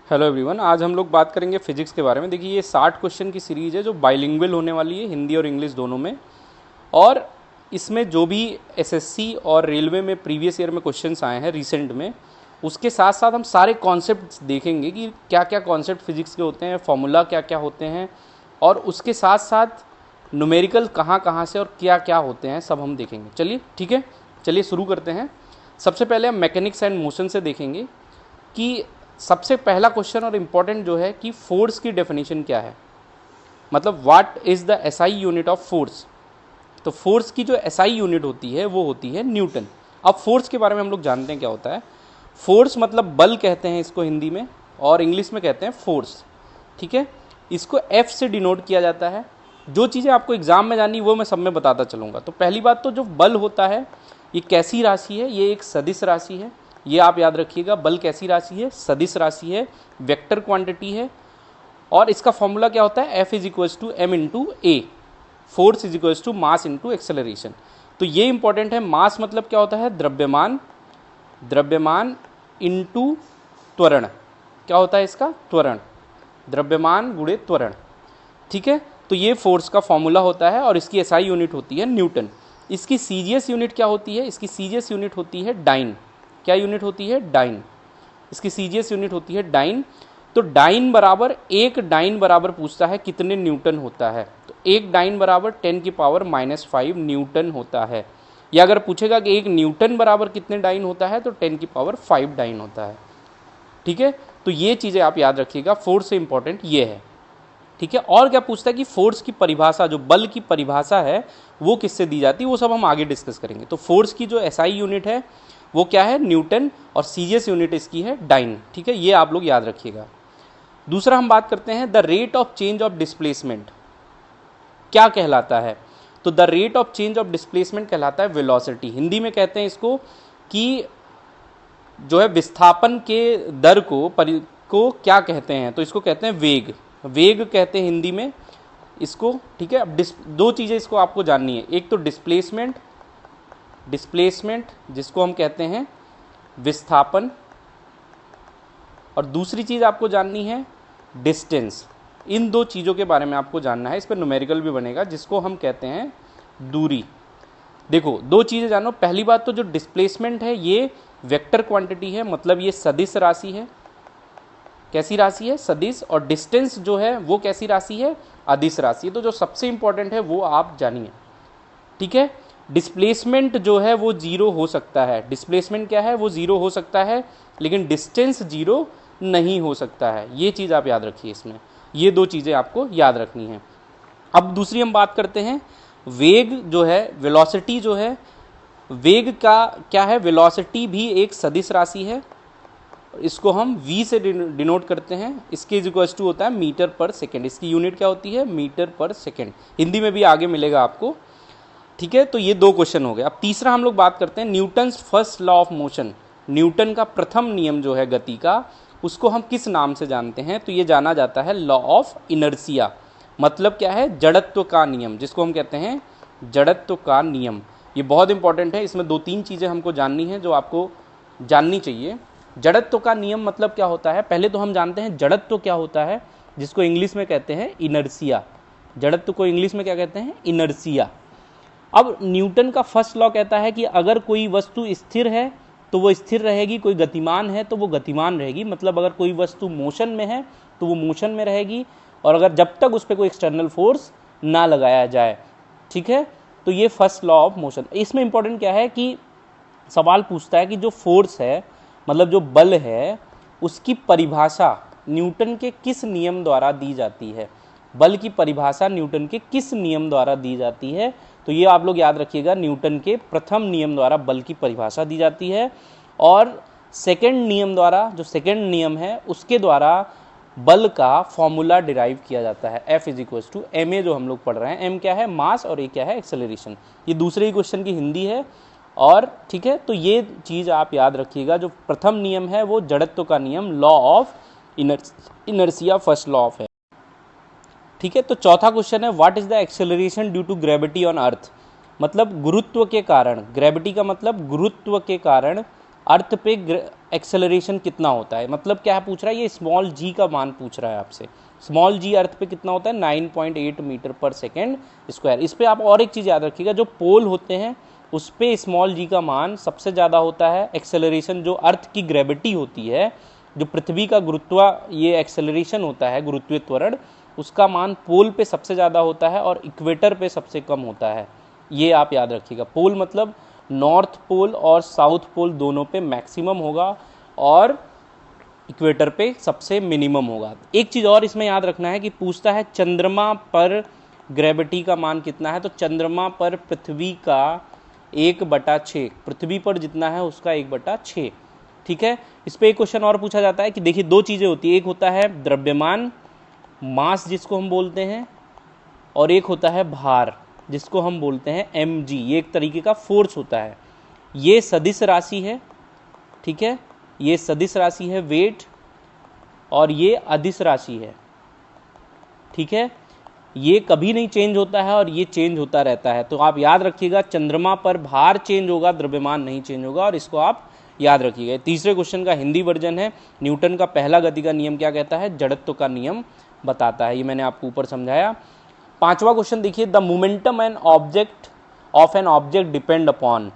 Hello everyone, आज हम लोग बात करेंगे फिजिक्स के बारे में। देखिए, ये 60 क्वेश्चन की सीरीज़ है जो बाइलिंगुअल होने वाली है, हिंदी और इंग्लिश दोनों में। और इसमें जो भी एसएससी और रेलवे में प्रीवियस ईयर में क्वेश्चंस आए हैं रिसेंट में, उसके साथ साथ हम सारे कॉन्सेप्ट्स देखेंगे कि क्या क्या कॉन्सेप्ट फिजिक्स के होते हैं, फॉर्मूला क्या क्या होते हैं, और उसके साथ साथ न्यूमेरिकल कहाँ कहाँ से और क्या क्या होते हैं, सब हम देखेंगे। चलिए ठीक है, चलिए शुरू करते हैं। सबसे पहले हम मैकेनिक्स एंड मोशन से देखेंगे कि सबसे पहला क्वेश्चन और इम्पॉर्टेंट जो है कि फोर्स की डेफिनेशन क्या है, मतलब what is the SI unit of force. तो फोर्स की जो एसआई यूनिट होती है वो होती है न्यूटन। अब फोर्स के बारे में हम लोग जानते हैं क्या होता है। फोर्स मतलब बल कहते हैं इसको हिंदी में, और इंग्लिश में कहते हैं फोर्स। ठीक है, इसको एफ से डिनोट किया जाता है। जो चीज़ें आपको एग्जाम में जाननी वो मैं सब में बताता चलूँगा। तो पहली बात तो जो बल होता है ये कैसी राशि है, ये एक सदिश राशि है। ये आप याद रखिएगा, बल कैसी राशि है, सदिश राशि है, वेक्टर क्वांटिटी है। और इसका फॉर्मूला क्या होता है, F is equals to m into a, force is equals to mass into acceleration. तो ये इंपॉर्टेंट है। मास मतलब क्या होता है, द्रव्यमान, द्रव्यमान इंटू त्वरण। क्या होता है इसका, त्वरण, द्रव्यमान गुणे त्वरण। ठीक है, तो ये फोर्स का फॉर्मूला होता है और इसकी एसआई यूनिट होती है न्यूटन। इसकी सीजीएस यूनिट क्या होती है, इसकी सीजीएस यूनिट होती है डाइन। क्या यूनिट होती है, डाइन। इसकी सीजीएस यूनिट होती है डाइन। तो डाइन बराबर, एक डाइन बराबर पूछता है कितने न्यूटन होता है, तो एक डाइन बराबर 10 की पावर -5 न्यूटन होता है। या अगर पूछेगा कि एक न्यूटन बराबर कितने डाइन होता है, तो 10 की पावर 5 डाइन होता है। ठीक है, तो ये चीज़ें आप याद रखिएगा, फोर्स से इंपॉर्टेंट ये है। ठीक है, और क्या पूछता है कि फोर्स की परिभाषा, जो बल की परिभाषा है वो किससे दी जाती है, वो सब हम आगे डिस्कस करेंगे। तो फोर्स की जो एसआई यूनिट है वो क्या है, न्यूटन, और सीजीएस यूनिट इसकी है डाइन। ठीक है, ये आप लोग याद रखिएगा। दूसरा हम बात करते हैं the rate of change of displacement क्या कहलाता है। तो the rate of change of displacement कहलाता है वेलोसिटी। हिंदी में कहते हैं इसको कि जो है विस्थापन के दर को क्या कहते हैं, तो इसको कहते हैं वेग। वेग कहते हैं हिंदी में इसको। ठीक है, अब दो चीज़ें इसको आपको जाननी है, एक तो डिस्प्लेसमेंट, डिस्प्लेसमेंट जिसको हम कहते हैं विस्थापन, और दूसरी चीज़ आपको जाननी है डिस्टेंस। इन दो चीज़ों के बारे में आपको जानना है। इस पर न्यूमेरिकल भी बनेगा जिसको हम कहते हैं दूरी। देखो, दो चीज़ें जानो। पहली बात तो जो डिस्प्लेसमेंट है ये वेक्टर क्वांटिटी है, मतलब ये सदिश राशि है। कैसी राशि है, सदिश। और डिस्टेंस जो है वो कैसी राशि है, अदिश राशि है। तो जो सबसे इंपॉर्टेंट है वो आप जानिए। ठीक है, डिस्प्लेसमेंट जो है वो जीरो हो सकता है। डिस्प्लेसमेंट क्या है, वो जीरो हो सकता है, लेकिन डिस्टेंस जीरो नहीं हो सकता है। ये चीज़ आप याद रखिए इसमें, ये दो चीज़ें आपको याद रखनी है। अब दूसरी हम बात करते हैं वेग जो है, वेलोसिटी जो है, वेग का क्या है, वेलोसिटी भी एक सदिश राशि है। इसको हम v से डिनोट करते हैं। इसके इक्वल्स टू होता है मीटर पर सेकेंड। इसकी यूनिट क्या होती है, मीटर पर सेकेंड। हिंदी में भी आगे मिलेगा आपको। ठीक है, तो ये दो क्वेश्चन हो गए। अब तीसरा हम लोग बात करते हैं Newton's first law of motion. Newton का प्रथम नियम जो है गति का, उसको हम किस नाम से जानते हैं, तो ये जाना जाता है लॉ ऑफ इनर्शिया। मतलब क्या है, जड़त्व का नियम, जिसको हम कहते हैं जड़त्व का नियम। ये बहुत इंपॉर्टेंट है। इसमें दो तीन चीज़ें हमको जाननी है जो आपको जाननी चाहिए। जड़त्व का नियम मतलब क्या होता है, पहले तो हम जानते हैं जड़त्व क्या होता है, जिसको इंग्लिश में कहते हैं इनर्शिया। जड़त्व को इंग्लिश में क्या कहते हैं, इनर्शिया। अब न्यूटन का फर्स्ट लॉ कहता है कि अगर कोई वस्तु स्थिर है तो वो स्थिर रहेगी, कोई गतिमान है तो वो गतिमान रहेगी। मतलब अगर कोई वस्तु मोशन में है तो वो मोशन में रहेगी, और अगर जब तक उस पर कोई एक्सटर्नल फोर्स ना लगाया जाए। ठीक है, तो ये फर्स्ट लॉ ऑफ मोशन। इसमें इंपॉर्टेंट क्या है कि सवाल पूछता है कि जो फोर्स है, मतलब जो बल है, उसकी परिभाषा न्यूटन के किस नियम द्वारा दी जाती है। बल की परिभाषा न्यूटन के किस नियम द्वारा दी जाती है, तो ये आप लोग याद रखिएगा, न्यूटन के प्रथम नियम द्वारा बल की परिभाषा दी जाती है। और सेकंड नियम द्वारा, जो सेकंड नियम है उसके द्वारा बल का फॉर्मूला डिराइव किया जाता है, F is equals to m a, जो हम लोग पढ़ रहे हैं। एम क्या है, मास, और ए क्या है, एक्सेलरेशन। ये दूसरे ही क्वेश्चन की हिंदी है। और ठीक है, तो ये चीज़ आप याद रखिएगा। जो प्रथम नियम है वो जड़त्व का नियम, law of inertia, first law of है। ठीक है, तो चौथा क्वेश्चन है what is the acceleration due to gravity on earth. मतलब गुरुत्व के कारण, ग्रेविटी का मतलब गुरुत्व के कारण अर्थ पे एक्सेलरेशन कितना होता है। मतलब क्या पूछ रहा है, ये स्मॉल जी का मान पूछ रहा है आपसे। स्मॉल जी अर्थ पे कितना होता है, 9.8 मीटर पर सेकेंड स्क्वायर। इस पर आप और एक चीज़ याद रखिएगा, जो पोल होते हैं उस पर स्मॉल जी का मान सबसे ज़्यादा होता है। एक्सेलरेशन जो अर्थ की ग्रेविटी होती है, जो पृथ्वी का ये एक्सेलरेशन होता है, गुरुत्वीय त्वरण, उसका मान पोल पे सबसे ज़्यादा होता है और इक्वेटर पे सबसे कम होता है। ये आप याद रखिएगा। पोल मतलब नॉर्थ पोल और साउथ पोल दोनों पे मैक्सिमम होगा और इक्वेटर पे सबसे मिनिमम होगा। एक चीज़ और इसमें याद रखना है कि पूछता है चंद्रमा पर ग्रेविटी का मान कितना है। तो चंद्रमा पर पृथ्वी का 1/6, पृथ्वी पर जितना है उसका 1/6। ठीक है। इस पर एक क्वेश्चन और पूछा जाता है कि देखिए दो चीज़ें होती है, एक होता है द्रव्यमान मास जिसको हम बोलते हैं, और एक होता है भार जिसको हम बोलते हैं mg। ये एक तरीके का फोर्स होता है। ये सदिश राशि है, ठीक है, ये सदिश राशि है वेट, और ये अदिश राशि है। ठीक है, ये कभी नहीं चेंज होता है और ये चेंज होता रहता है। तो आप याद रखिएगा चंद्रमा पर भार चेंज होगा, द्रव्यमान नहीं चेंज होगा, और इसको आप याद रखिएगा। तीसरे क्वेश्चन का हिंदी वर्जन है, न्यूटन का पहला गति का नियम क्या कहता है, जड़त्व का नियम बताता है। ये मैंने आपको ऊपर समझाया। पांचवा क्वेश्चन देखिए, the momentum and object of an object depend upon.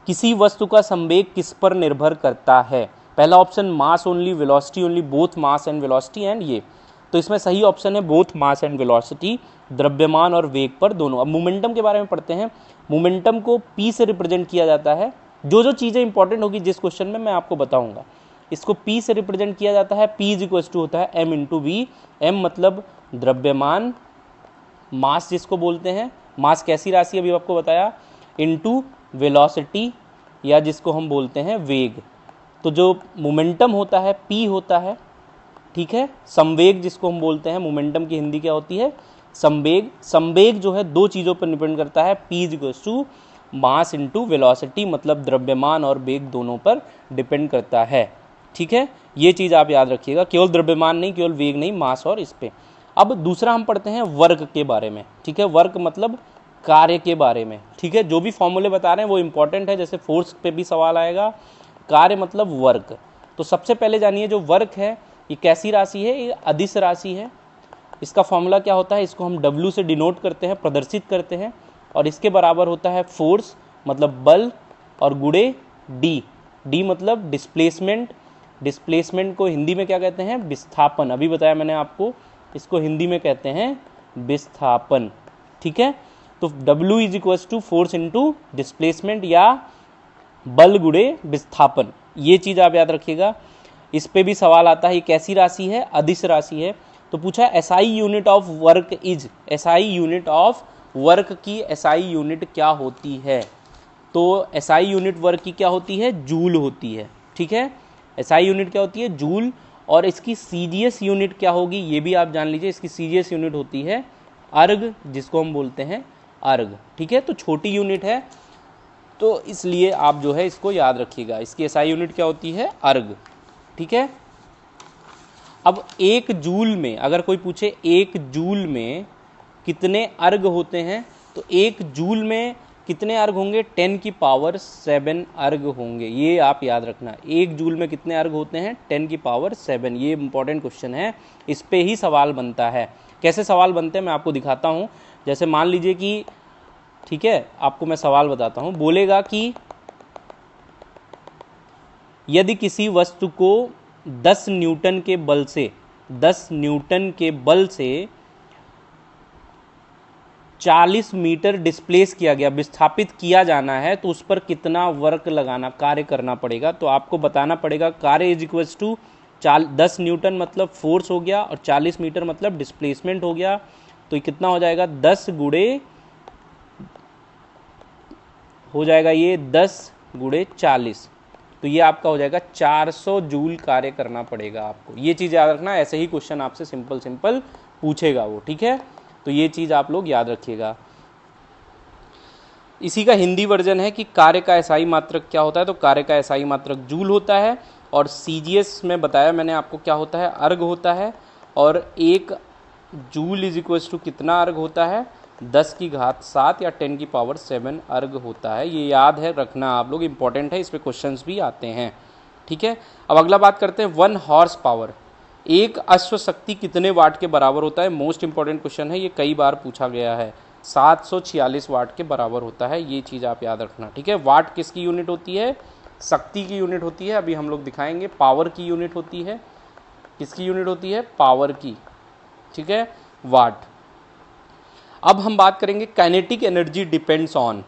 किसी वस्तु का संवेग किस पर निर्भर करता है। पहला option mass only, velocity only, both mass and velocity, and ये। तो इसमें सही ऑप्शन है बोथ मास एंड वेलोसिटी, द्रव्यमान और वेग पर दोनों। अब मोमेंटम के बारे में पढ़ते हैं। मोमेंटम को p से रिप्रेजेंट किया जाता है। जो जो चीज़ें इंपॉर्टेंट होगी जिस क्वेश्चन में मैं आपको बताऊंगा, इसको p से रिप्रेजेंट किया जाता है। p इज इक्वल टू होता है m इंटू वी। m मतलब द्रव्यमान, मास जिसको बोलते हैं, मास कैसी राशि अभी आपको बताया, इनटू वेलोसिटी या जिसको हम बोलते हैं वेग। तो जो मोमेंटम होता है p होता है, ठीक है। संवेग जिसको हम बोलते हैं, मोमेंटम की हिंदी क्या होती है, संवेग। संवेग जो है दो चीज़ों पर डिपेंड करता है, p is equal to mass into velocity, मतलब द्रव्यमान और वेग दोनों पर डिपेंड करता है। ठीक है, ये चीज़ आप याद रखिएगा, केवल द्रव्यमान नहीं, केवल वेग नहीं, मास और इस पे। अब दूसरा हम पढ़ते हैं वर्क के बारे में। ठीक है, वर्क मतलब कार्य के बारे में। ठीक है, जो भी फॉर्मूले बता रहे हैं वो इंपॉर्टेंट है, जैसे फोर्स पे भी सवाल आएगा। कार्य मतलब वर्क। तो सबसे पहले जानिए जो वर्क है ये कैसी राशि है, ये अदिश राशि है। इसका फॉर्मूला क्या होता है, इसको हम W से डिनोट करते हैं, प्रदर्शित करते हैं, और इसके बराबर होता है फोर्स मतलब बल और गुणे D। D मतलब डिस्प्लेसमेंट। डिस्प्लेसमेंट को हिंदी में क्या कहते हैं, विस्थापन। अभी बताया मैंने आपको, इसको हिंदी में कहते हैं विस्थापन। ठीक है, तो W is equal to force into displacement या बल गुणे विस्थापन। ये चीज़ आप याद रखिएगा। इस पे भी सवाल आता है, ये कैसी राशि है, अदिश राशि है। तो पूछा SI unit of work is, SI unit of work की SI यूनिट क्या होती है। तो SI यूनिट वर्क की क्या होती है, जूल होती है। ठीक है, SI यूनिट क्या होती है, जूल। और इसकी CGS यूनिट क्या होगी ये भी आप जान लीजिए, इसकी CGS यूनिट होती है अर्ग, जिसको हम बोलते हैं अर्ग। ठीक है, तो छोटी यूनिट है, तो इसलिए आप जो है इसको याद रखिएगा, इसकी SI यूनिट क्या होती है, अर्ग। ठीक है, अब एक जूल में अगर कोई पूछे एक जूल में कितने अर्ग होते हैं, तो एक जूल में कितने अर्ग होंगे, 10 की पावर 7 अर्ग होंगे। ये आप याद रखना, एक जूल में कितने अर्ग होते हैं, 10 की पावर 7। ये इंपॉर्टेंट क्वेश्चन है, इस पे ही सवाल बनता है। कैसे सवाल बनते हैं मैं आपको दिखाता हूँ। जैसे मान लीजिए कि, ठीक है, आपको मैं सवाल बताता हूँ। बोलेगा कि यदि किसी वस्तु को 10 न्यूटन के बल से 10 न्यूटन के बल से 40 मीटर डिस्प्लेस किया गया, विस्थापित किया जाना है, तो उस पर कितना वर्क लगाना, कार्य करना पड़ेगा। तो आपको बताना पड़ेगा कार्य इज इक्वल्स टू 10 न्यूटन मतलब फोर्स हो गया, और 40 मीटर मतलब डिस्प्लेसमेंट हो गया। तो ये कितना हो जाएगा, 10 गुणे हो जाएगा ये 10 गुणे 40, तो ये आपका हो जाएगा 400 जूल कार्य करना पड़ेगा आपको। ये चीज़ याद रखना, ऐसे ही क्वेश्चन आपसे सिंपल पूछेगा वो। ठीक है, तो ये चीज़ आप लोग याद रखिएगा। इसी का हिंदी वर्जन है कि कार्य का SI मात्रक क्या होता है। तो कार्य का SI मात्रक जूल होता है, और CGS में बताया मैंने आपको क्या होता है, अर्ग होता है। और एक जूल इज इक्वल टू कितना अर्ग होता है, 10 की घात 7 या 10 की पावर 7 अर्ग होता है। ये याद है रखना आप लोग, इंपॉर्टेंट है, इस पर क्वेश्चंस भी आते हैं। ठीक है। अब अगला बात करते हैं 1 हॉर्स पावर, एक अश्व शक्ति कितने वाट के बराबर होता है। मोस्ट इंपॉर्टेंट क्वेश्चन है, ये कई बार पूछा गया है। 746 वाट के बराबर होता है, ये चीज़ आप याद रखना, ठीक है। वाट किसकी यूनिट होती है, शक्ति की यूनिट होती है। अभी हम लोग दिखाएंगे पावर की यूनिट होती है, किसकी यूनिट होती है, पावर की, ठीक है, वाट। अब हम बात करेंगे kinetic energy depends on,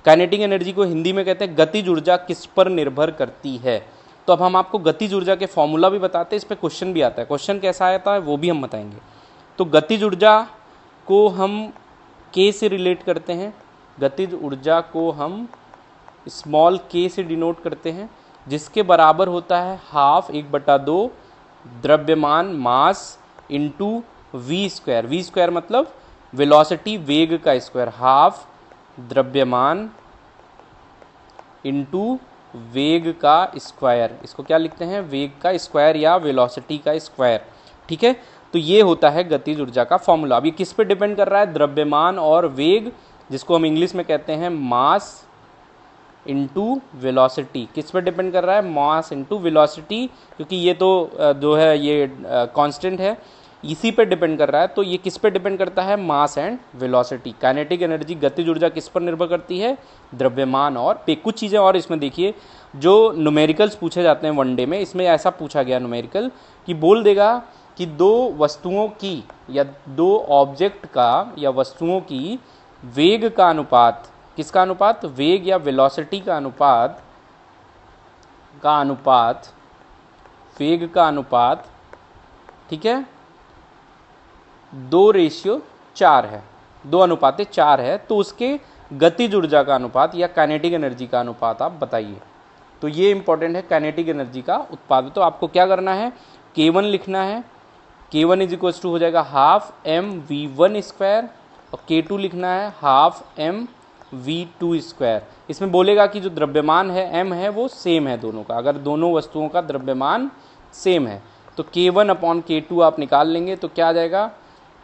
kinetic energy को हिंदी में कहते हैं गतिज ऊर्जा किस पर निर्भर करती है। तो अब हम आपको गतिज ऊर्जा के फॉर्मूला भी बताते हैं, इस पर क्वेश्चन भी आता है, क्वेश्चन कैसा आता है वो भी हम बताएंगे। तो गतिज ऊर्जा को हम के से रिलेट करते हैं, गतिज ऊर्जा को हम स्मॉल के से डिनोट करते हैं, जिसके बराबर होता है हाफ 1/2 द्रव्यमान mass into v square. V square मतलब वेलोसिटी, वेग का स्क्वायर, हाफ द्रव्यमान इंटू वेग का स्क्वायर, इसको क्या लिखते हैं, वेग का स्क्वायर या वेलोसिटी का स्क्वायर, ठीक है। तो ये होता है गतिज ऊर्जा का फॉर्मूला। अब ये किस पे डिपेंड कर रहा है, द्रव्यमान और वेग, जिसको हम इंग्लिश में कहते हैं मास इंटू वेलोसिटी। किस पे डिपेंड कर रहा है, मास इंटू वेलोसिटी, क्योंकि ये तो जो है ये कांस्टेंट है, इसी पे डिपेंड कर रहा है। तो ये किस पे डिपेंड करता है, mass and velocity. Kinetic energy गतिज ऊर्जा किस पर निर्भर करती है, द्रव्यमान और पे। कुछ चीज़ें और इसमें देखिए, जो न्यूमेरिकल्स पूछे जाते हैं वनडे में, इसमें ऐसा पूछा गया न्यूमेरिकल कि बोल देगा कि दो वस्तुओं की या दो ऑब्जेक्ट का या वस्तुओं की वेग का अनुपात, किसका अनुपात, वेग या वेलोसिटी का अनुपात, वेग का अनुपात, ठीक है, 2:4 है, 2:4 है। तो उसके गतिज ऊर्जा का अनुपात या काइनेटिक एनर्जी का अनुपात आप बताइए। तो ये इंपॉर्टेंट है, काइनेटिक एनर्जी का उत्पाद। तो आपको क्या करना है, K1 लिखना है, K1 इज इक्वल टू हो जाएगा हाफ mv1 स्क्वायर, और K2 लिखना है हाफ mv2 स्क्वायर। इसमें बोलेगा कि जो द्रव्यमान है m है वो सेम है दोनों का, अगर दोनों वस्तुओं का द्रव्यमान सेम है तो K1/K2 आप निकाल लेंगे, तो क्या आ जाएगा,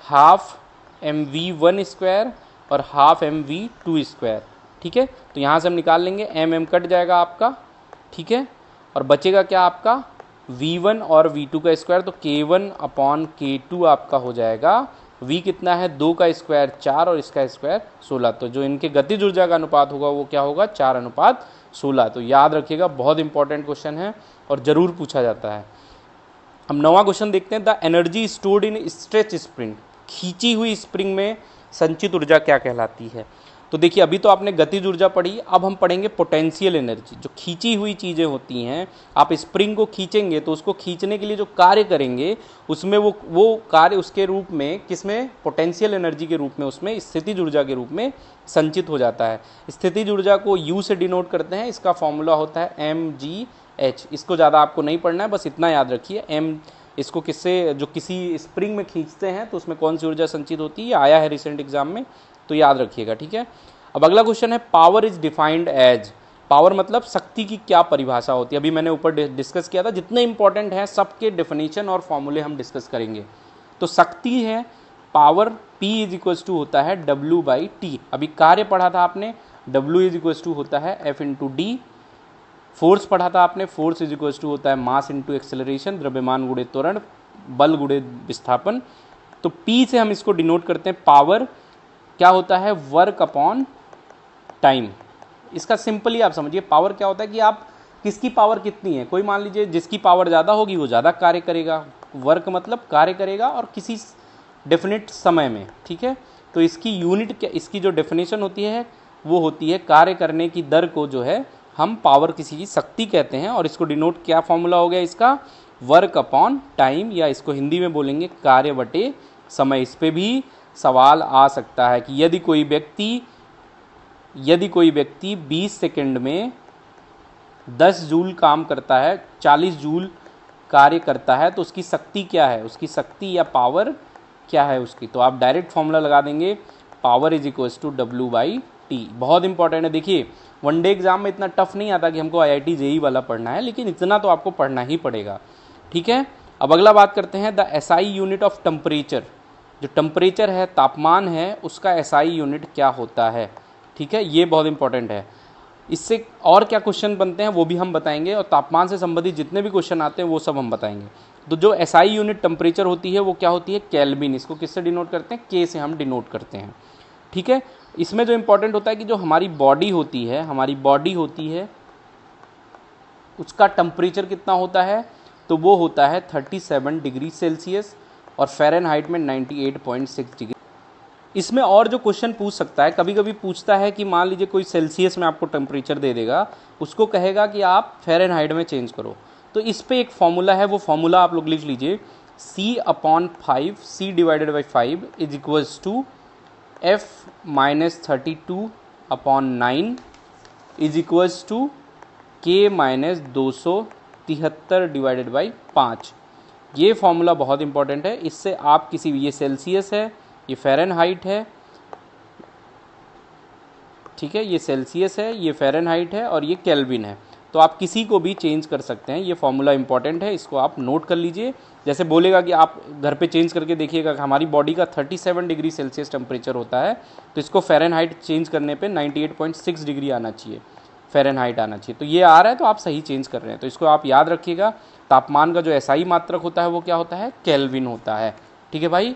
हाफ mv1 स्क्वायर और हाफ mv2 स्क्वायर, ठीक है। तो यहाँ से हम निकाल लेंगे, m कट जाएगा आपका, ठीक है, और बचेगा क्या आपका, v1 और v2 का स्क्वायर। तो K1/K2 आपका हो जाएगा, v कितना है, 2 का स्क्वायर 4 और इसका स्क्वायर 16। तो जो इनके गतिज ऊर्जा का अनुपात होगा वो क्या होगा, 4:16। तो याद रखिएगा, बहुत इंपॉर्टेंट क्वेश्चन है और ज़रूर पूछा जाता है। हम 9वां क्वेश्चन देखते हैं, the energy stored in stretch spring, खींची हुई स्प्रिंग में संचित ऊर्जा क्या कहलाती है। तो देखिए, अभी तो आपने गतिज ऊर्जा पढ़ी, अब हम पढ़ेंगे पोटेंशियल एनर्जी। जो खींची हुई चीज़ें होती हैं, आप स्प्रिंग को खींचेंगे तो उसको खींचने के लिए जो कार्य करेंगे उसमें वो कार्य उसके रूप में, किसमें, पोटेंशियल एनर्जी के रूप में, उसमें स्थितिज ऊर्जा के रूप में संचित हो जाता है। स्थितिज ऊर्जा को U से डिनोट करते हैं, इसका फॉर्मूला होता है mgh। इसको ज़्यादा आपको नहीं पढ़ना है, बस इतना याद रखिए। इसको किससे, जो किसी स्प्रिंग में खींचते हैं तो उसमें कौन सी ऊर्जा संचित होती है, ये आया है रिसेंट एग्जाम में, तो याद रखिएगा, ठीक है। अब अगला क्वेश्चन है, power is defined as, power मतलब शक्ति की क्या परिभाषा होती है। अभी मैंने ऊपर डिस्कस किया था, जितने इंपॉर्टेंट हैं सबके डेफिनेशन और फॉर्मूले हम डिस्कस करेंगे। तो शक्ति है power, P is equal to होता है W/T। अभी कार्य पढ़ा था आपने, W इज इक्वल टू होता है F/D। फोर्स पढ़ा था आपने, फोर्स इज इक्वल टू होता है मास इंटू एक्सेलरेशन, द्रव्यमान गुणे त्वरण, बल गुणे विस्थापन। तो P से हम इसको डिनोट करते हैं, पावर क्या होता है, वर्क अपॉन टाइम। इसका सिंपली आप समझिए, पावर क्या होता है कि आप किसकी पावर कितनी है। कोई मान लीजिए जिसकी पावर ज़्यादा होगी वो ज़्यादा कार्य करेगा, वर्क मतलब कार्य करेगा और किसी डेफिनेट समय में, ठीक है। तो इसकी यूनिट क्या, इसकी जो डेफिनेशन होती है वो होती है कार्य करने की दर को जो है हम पावर, किसी की शक्ति कहते हैं। और इसको डिनोट क्या फॉर्मूला हो गया इसका, वर्क अपॉन टाइम, या इसको हिंदी में बोलेंगे कार्य बटे समय। इस पर भी सवाल आ सकता है कि यदि कोई व्यक्ति 20 सेकंड में 10 जूल काम करता है, 40 जूल कार्य करता है, तो उसकी शक्ति क्या है, उसकी शक्ति या पावर क्या है उसकी। तो आप डायरेक्ट फॉर्मूला लगा देंगे, power is equal to W/T। बहुत इंपॉर्टेंट है, देखिए वनडे एग्जाम में इतना टफ नहीं आता कि हमको IIT JEE वाला पढ़ना है, लेकिन इतना तो आपको पढ़ना ही पड़ेगा, ठीक है। अब अगला बात करते हैं, the SI unit of temperature. जो टेम्परेचर है, तापमान है, उसका SI यूनिट क्या होता है, ठीक है, ये बहुत इंपॉर्टेंट है। इससे और क्या क्वेश्चन बनते हैं वो भी हम बताएंगे, और तापमान से संबंधित जितने भी क्वेश्चन आते हैं वो सब हम बताएंगे। तो जो एसआई यूनिट टेम्परेचर होती है वो क्या होती है, केल्विन। इसको किससे डिनोट करते हैं, के से हम डिनोट करते हैं, ठीक है। इसमें जो इंपॉर्टेंट होता है कि जो हमारी बॉडी होती है उसका टेम्परेचर कितना होता है, तो वो होता है 37 डिग्री सेल्सियस और फ़ारेनहाइट में 98.6 डिग्री। इसमें और जो क्वेश्चन पूछ सकता है, कभी कभी पूछता है कि मान लीजिए कोई सेल्सियस में आपको टेम्परेचर दे देगा, उसको कहेगा कि आप फ़ारेनहाइट में चेंज करो। तो इस पे एक फॉर्मूला है, वो फॉर्मूला आप लोग लिख लीजिए, C/5 C divided by 5 is equals to F-32/9 is equals to K-273 divided by 5। ये फॉर्मूला बहुत इंपॉर्टेंट है। इससे आप किसी भी, ये सेल्सियस है, ये फ़ारेनहाइट है, ठीक है, ये सेल्सियस है, ये फ़ारेनहाइट है और ये केल्विन है, तो आप किसी को भी चेंज कर सकते हैं। ये फॉर्मूला इंपॉर्टेंट है, इसको आप नोट कर लीजिए। जैसे बोलेगा कि आप घर पे चेंज करके देखिएगा कि हमारी बॉडी का 37 डिग्री सेल्सियस टेम्परेचर होता है, तो इसको फ़ारेनहाइट चेंज करने पे 98.6 डिग्री आना चाहिए, फ़ारेनहाइट आना चाहिए। तो ये आ रहा है तो आप सही चेंज कर रहे हैं, तो इसको आप याद रखिएगा। तापमान का जो एसआई मात्रक होता है वो क्या होता है, केल्विन होता है, ठीक है भाई।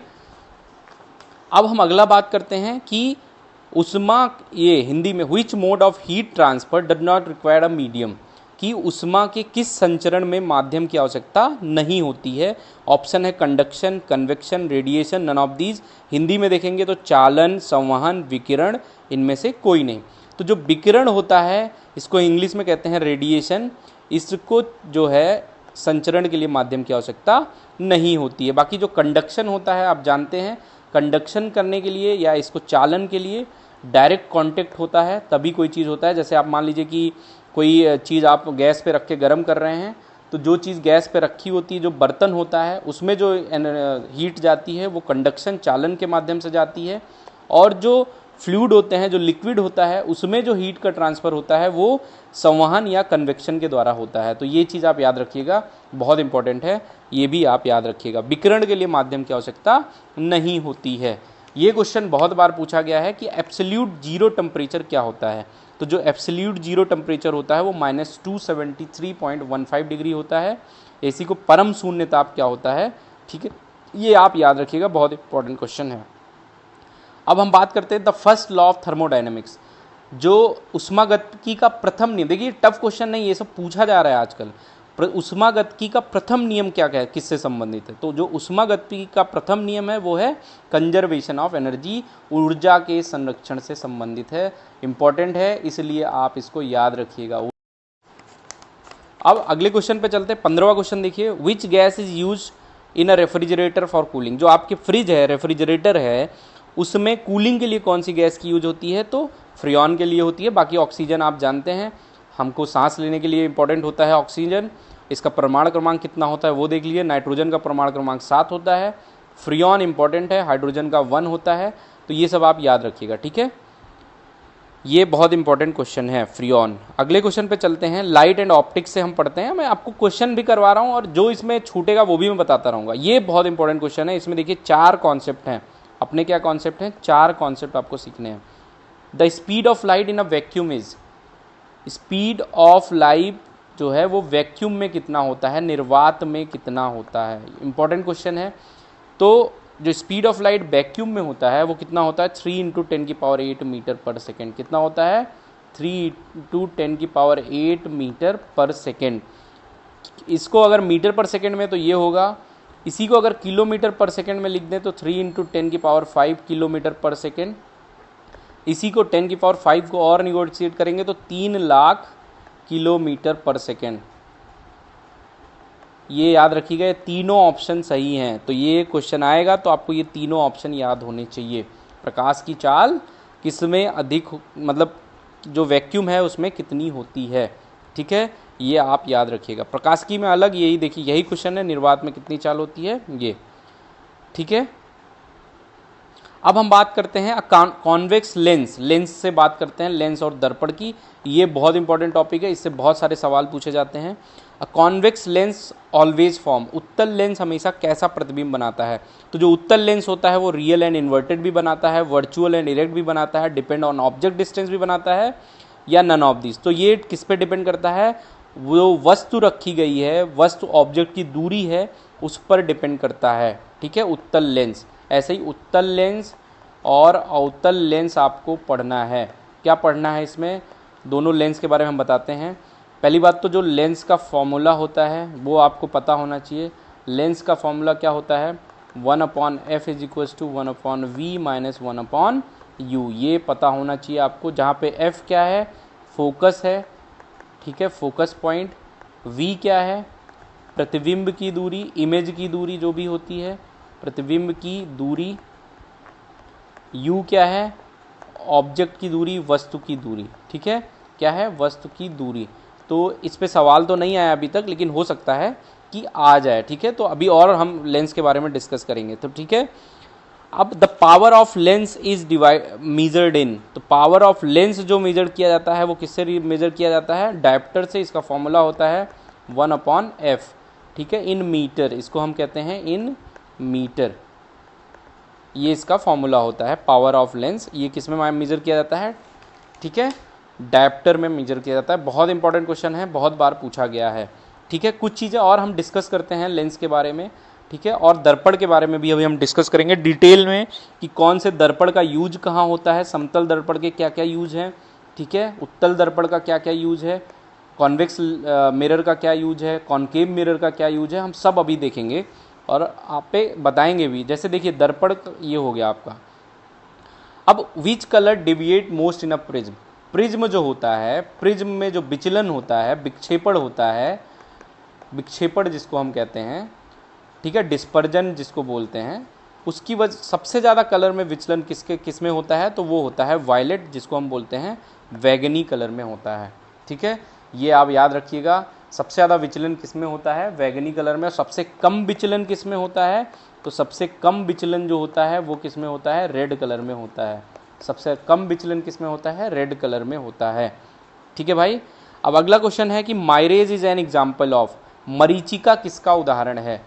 अब हम अगला बात करते हैं कि उष्मा, ये हिंदी में which mode of heat transfer does not require a medium, कि उष्मा के किस संचरण में माध्यम की आवश्यकता नहीं होती है। ऑप्शन है conduction, convection, radiation, none of these. Hindi में देखेंगे तो चालन, संवहन, विकिरण, इनमें से कोई नहीं। तो जो विकिरण होता है इसको इंग्लिश में कहते हैं रेडिएशन, इसको जो है संचरण के लिए माध्यम की आवश्यकता नहीं होती है। बाकी जो कंडक्शन होता है आप जानते हैं, कंडक्शन करने के लिए या इसको चालन के लिए डायरेक्ट कांटेक्ट होता है तभी कोई चीज़ होता है। जैसे आप मान लीजिए कि कोई चीज़ आप गैस पे रख के गर्म कर रहे हैं, तो जो चीज़ गैस पे रखी होती है, जो बर्तन होता है, उसमें जो हीट जाती है वो कंडक्शन, चालन के माध्यम से जाती है। और जो फ्लूइड होते हैं, जो लिक्विड होता है, उसमें जो हीट का ट्रांसफ़र होता है वो संवहन या कन्वेक्शन के द्वारा होता है। तो ये चीज़ आप याद रखिएगा, बहुत इंपॉर्टेंट है, ये भी आप याद रखिएगा। विकिरण के लिए माध्यम की आवश्यकता नहीं होती है। ये क्वेश्चन बहुत बार पूछा गया है कि एब्सोल्यूट जीरो टेम्परेचर क्या होता है। तो जो एब्सोल्यूट जीरो टेम्परेचर होता है वो -273.15 डिग्री होता है। एसी को परम शून्य ताप क्या होता है, ठीक है, ये आप याद रखिएगा, बहुत इंपॉर्टेंट क्वेश्चन है। अब हम बात करते हैं the first law of thermodynamics, जो उष्मागतिकी का प्रथम नियम। देखिए टफ क्वेश्चन नहीं, ये सब पूछा जा रहा है आजकल। उष्मागतिकी का प्रथम नियम क्या है, किससे संबंधित है। तो जो उष्मागतिकी का प्रथम नियम है वो है कंजर्वेशन ऑफ एनर्जी, ऊर्जा के संरक्षण से संबंधित है, इंपॉर्टेंट है, इसलिए आप इसको याद रखिएगा। अब अगले क्वेश्चन पे चलते हैं। 15वां क्वेश्चन देखिए, which gas is use in a refrigerator for cooling. जो आपके फ्रिज है, रेफ्रिजरेटर है, उसमें कूलिंग के लिए कौन सी गैस की यूज होती है, तो फ्रियॉन के लिए होती है। बाकी ऑक्सीजन आप जानते हैं, हमको सांस लेने के लिए इंपॉर्टेंट होता है ऑक्सीजन। इसका परमाणु क्रमांक कितना होता है वो देख लीजिए। नाइट्रोजन का परमाणु क्रमांक 7 होता है, फ्रियॉन इंपॉर्टेंट है, हाइड्रोजन का 1 होता है। तो ये सब आप याद रखिएगा, ठीक है, ये बहुत इंपॉर्टेंट क्वेश्चन है फ्रियॉन। अगले क्वेश्चन पे चलते हैं। लाइट एंड ऑप्टिक्स से हम पढ़ते हैं, मैं आपको क्वेश्चन भी करवा रहा हूँ और जो इसमें छूटेगा वो भी मैं बताता रहूँगा। ये बहुत इंपॉर्टेंट क्वेश्चन है, इसमें देखिए 4 कॉन्सेप्ट हैं। अपने क्या कॉन्सेप्ट हैं, 4 कॉन्सेप्ट आपको सीखने हैं। The speed of light in a vacuum is, speed of light जो है वो वैक्यूम में कितना होता है, निर्वात में कितना होता है, इंपॉर्टेंट क्वेश्चन है। तो जो स्पीड ऑफ लाइट वैक्यूम में होता है वो कितना होता है, 3 × 10⁸ मीटर पर सेकेंड। कितना होता है, 3 × 10⁸ मीटर पर सेकेंड। इसको अगर मीटर पर सेकेंड में तो ये होगा, इसी को अगर किलोमीटर पर सेकेंड में लिख दें तो 3 × 10⁵ किलोमीटर पर सेकेंड। इसी को 10⁵ को और निगोशिएट करेंगे तो 3 लाख किलोमीटर पर सेकेंड। ये याद रखिएगा, ये तीनों ऑप्शन सही हैं। तो ये क्वेश्चन आएगा तो आपको ये तीनों ऑप्शन याद होने चाहिए। प्रकाश की चाल किसमें अधिक, मतलब जो वैक्यूम है उसमें कितनी होती है, ठीक है, ये आप याद रखिएगा। प्रकाश की में अलग, यही देखिए यही क्वेश्चन है, निर्वात में कितनी चाल होती है ये, ठीक है। अब हम बात करते हैं कॉन्वेक्स लेंस, लेंस से बात करते हैं, लेंस और दर्पण की। ये बहुत इंपॉर्टेंट टॉपिक है, इससे बहुत सारे सवाल पूछे जाते हैं। A convex lens always form, उत्तल लेंस हमेशा कैसा प्रतिबिंब बनाता है। तो जो उत्तल लेंस होता है वो रियल एंड इन्वर्टेड भी बनाता है, वर्चुअल एंड इरेक्ट भी बनाता है, डिपेंड ऑन ऑब्जेक्ट डिस्टेंस भी बनाता है, या नन ऑफ दिस। तो ये किस पे डिपेंड करता है, वो वस्तु रखी गई है, वस्तु ऑब्जेक्ट की दूरी है उस पर डिपेंड करता है। ठीक है, उत्तल लेंस। ऐसे ही उत्तल लेंस और अवतल लेंस आपको पढ़ना है। क्या पढ़ना है इसमें, दोनों लेंस के बारे में हम बताते हैं। पहली बात तो जो लेंस का फॉर्मूला होता है वो आपको पता होना चाहिए। लेंस का फॉर्मूला क्या होता है, 1/f is equal to 1/v minus 1/u। ये पता होना चाहिए आपको, जहाँ पे f क्या है, फोकस है। ठीक है, फोकस पॉइंट। v क्या है, प्रतिबिंब की दूरी, इमेज की दूरी जो भी होती है, प्रतिबिंब की दूरी। u क्या है, ऑब्जेक्ट की दूरी, वस्तु की दूरी। ठीक है, क्या है, वस्तु की दूरी। तो इस पे सवाल तो नहीं आया अभी तक, लेकिन हो सकता है कि आ जाए। ठीक है, तो अभी और हम लेंस के बारे में डिस्कस करेंगे। तो ठीक है, अब the power of lens is measured in. तो पावर ऑफ लेंस जो मेजर किया जाता है वो किससे मेजर किया जाता है, डायप्टर से। इसका फॉर्मूला होता है 1/f। ठीक है, इन मीटर, इसको हम कहते हैं इन मीटर। ये इसका फॉर्मूला होता है पावर ऑफ लेंस। ये किस में मेजर किया जाता है, ठीक है, डायप्टर में मेजर किया जाता है। बहुत इंपॉर्टेंट क्वेश्चन है, बहुत बार पूछा गया है। ठीक है, कुछ चीज़ें और हम डिस्कस करते हैं लेंस के बारे में। ठीक है, और दर्पण के बारे में भी अभी हम डिस्कस करेंगे डिटेल में कि कौन से दर्पण का यूज कहाँ होता है, समतल दर्पण के क्या क्या यूज हैं। ठीक है, उत्तल दर्पण का क्या क्या यूज है, कॉन्वेक्स मिरर का क्या यूज है, कॉन्केव मिरर का क्या यूज है, हम सब अभी देखेंगे और आप पे बताएंगे भी। जैसे देखिए दर्पण ये हो गया आपका। अब which colour deviate most in a prism. Prism जो होता है, प्रिज्म में जो विचलन होता है, विक्षेपण होता है, विक्षेपण जिसको हम कहते हैं, ठीक है, डिस्पर्जन जिसको बोलते हैं, उसकी वजह सबसे ज़्यादा कलर में विचलन किस में होता है, तो वो होता है वायलेट, जिसको हम बोलते हैं वैगनी कलर में होता है। ठीक है, ये आप याद रखिएगा, सबसे ज़्यादा विचलन किस में होता है, वैगनी कलर में। और सबसे कम विचलन किस में होता है, तो सबसे कम विचलन जो होता है वो किस में होता है, रेड कलर में होता है। सबसे कम विचलन किस में होता है, रेड कलर में होता है। ठीक है भाई, अब अगला क्वेश्चन है कि माइरेज इज एन एग्जाम्पल ऑफ। मरीचिका किसका उदाहरण है।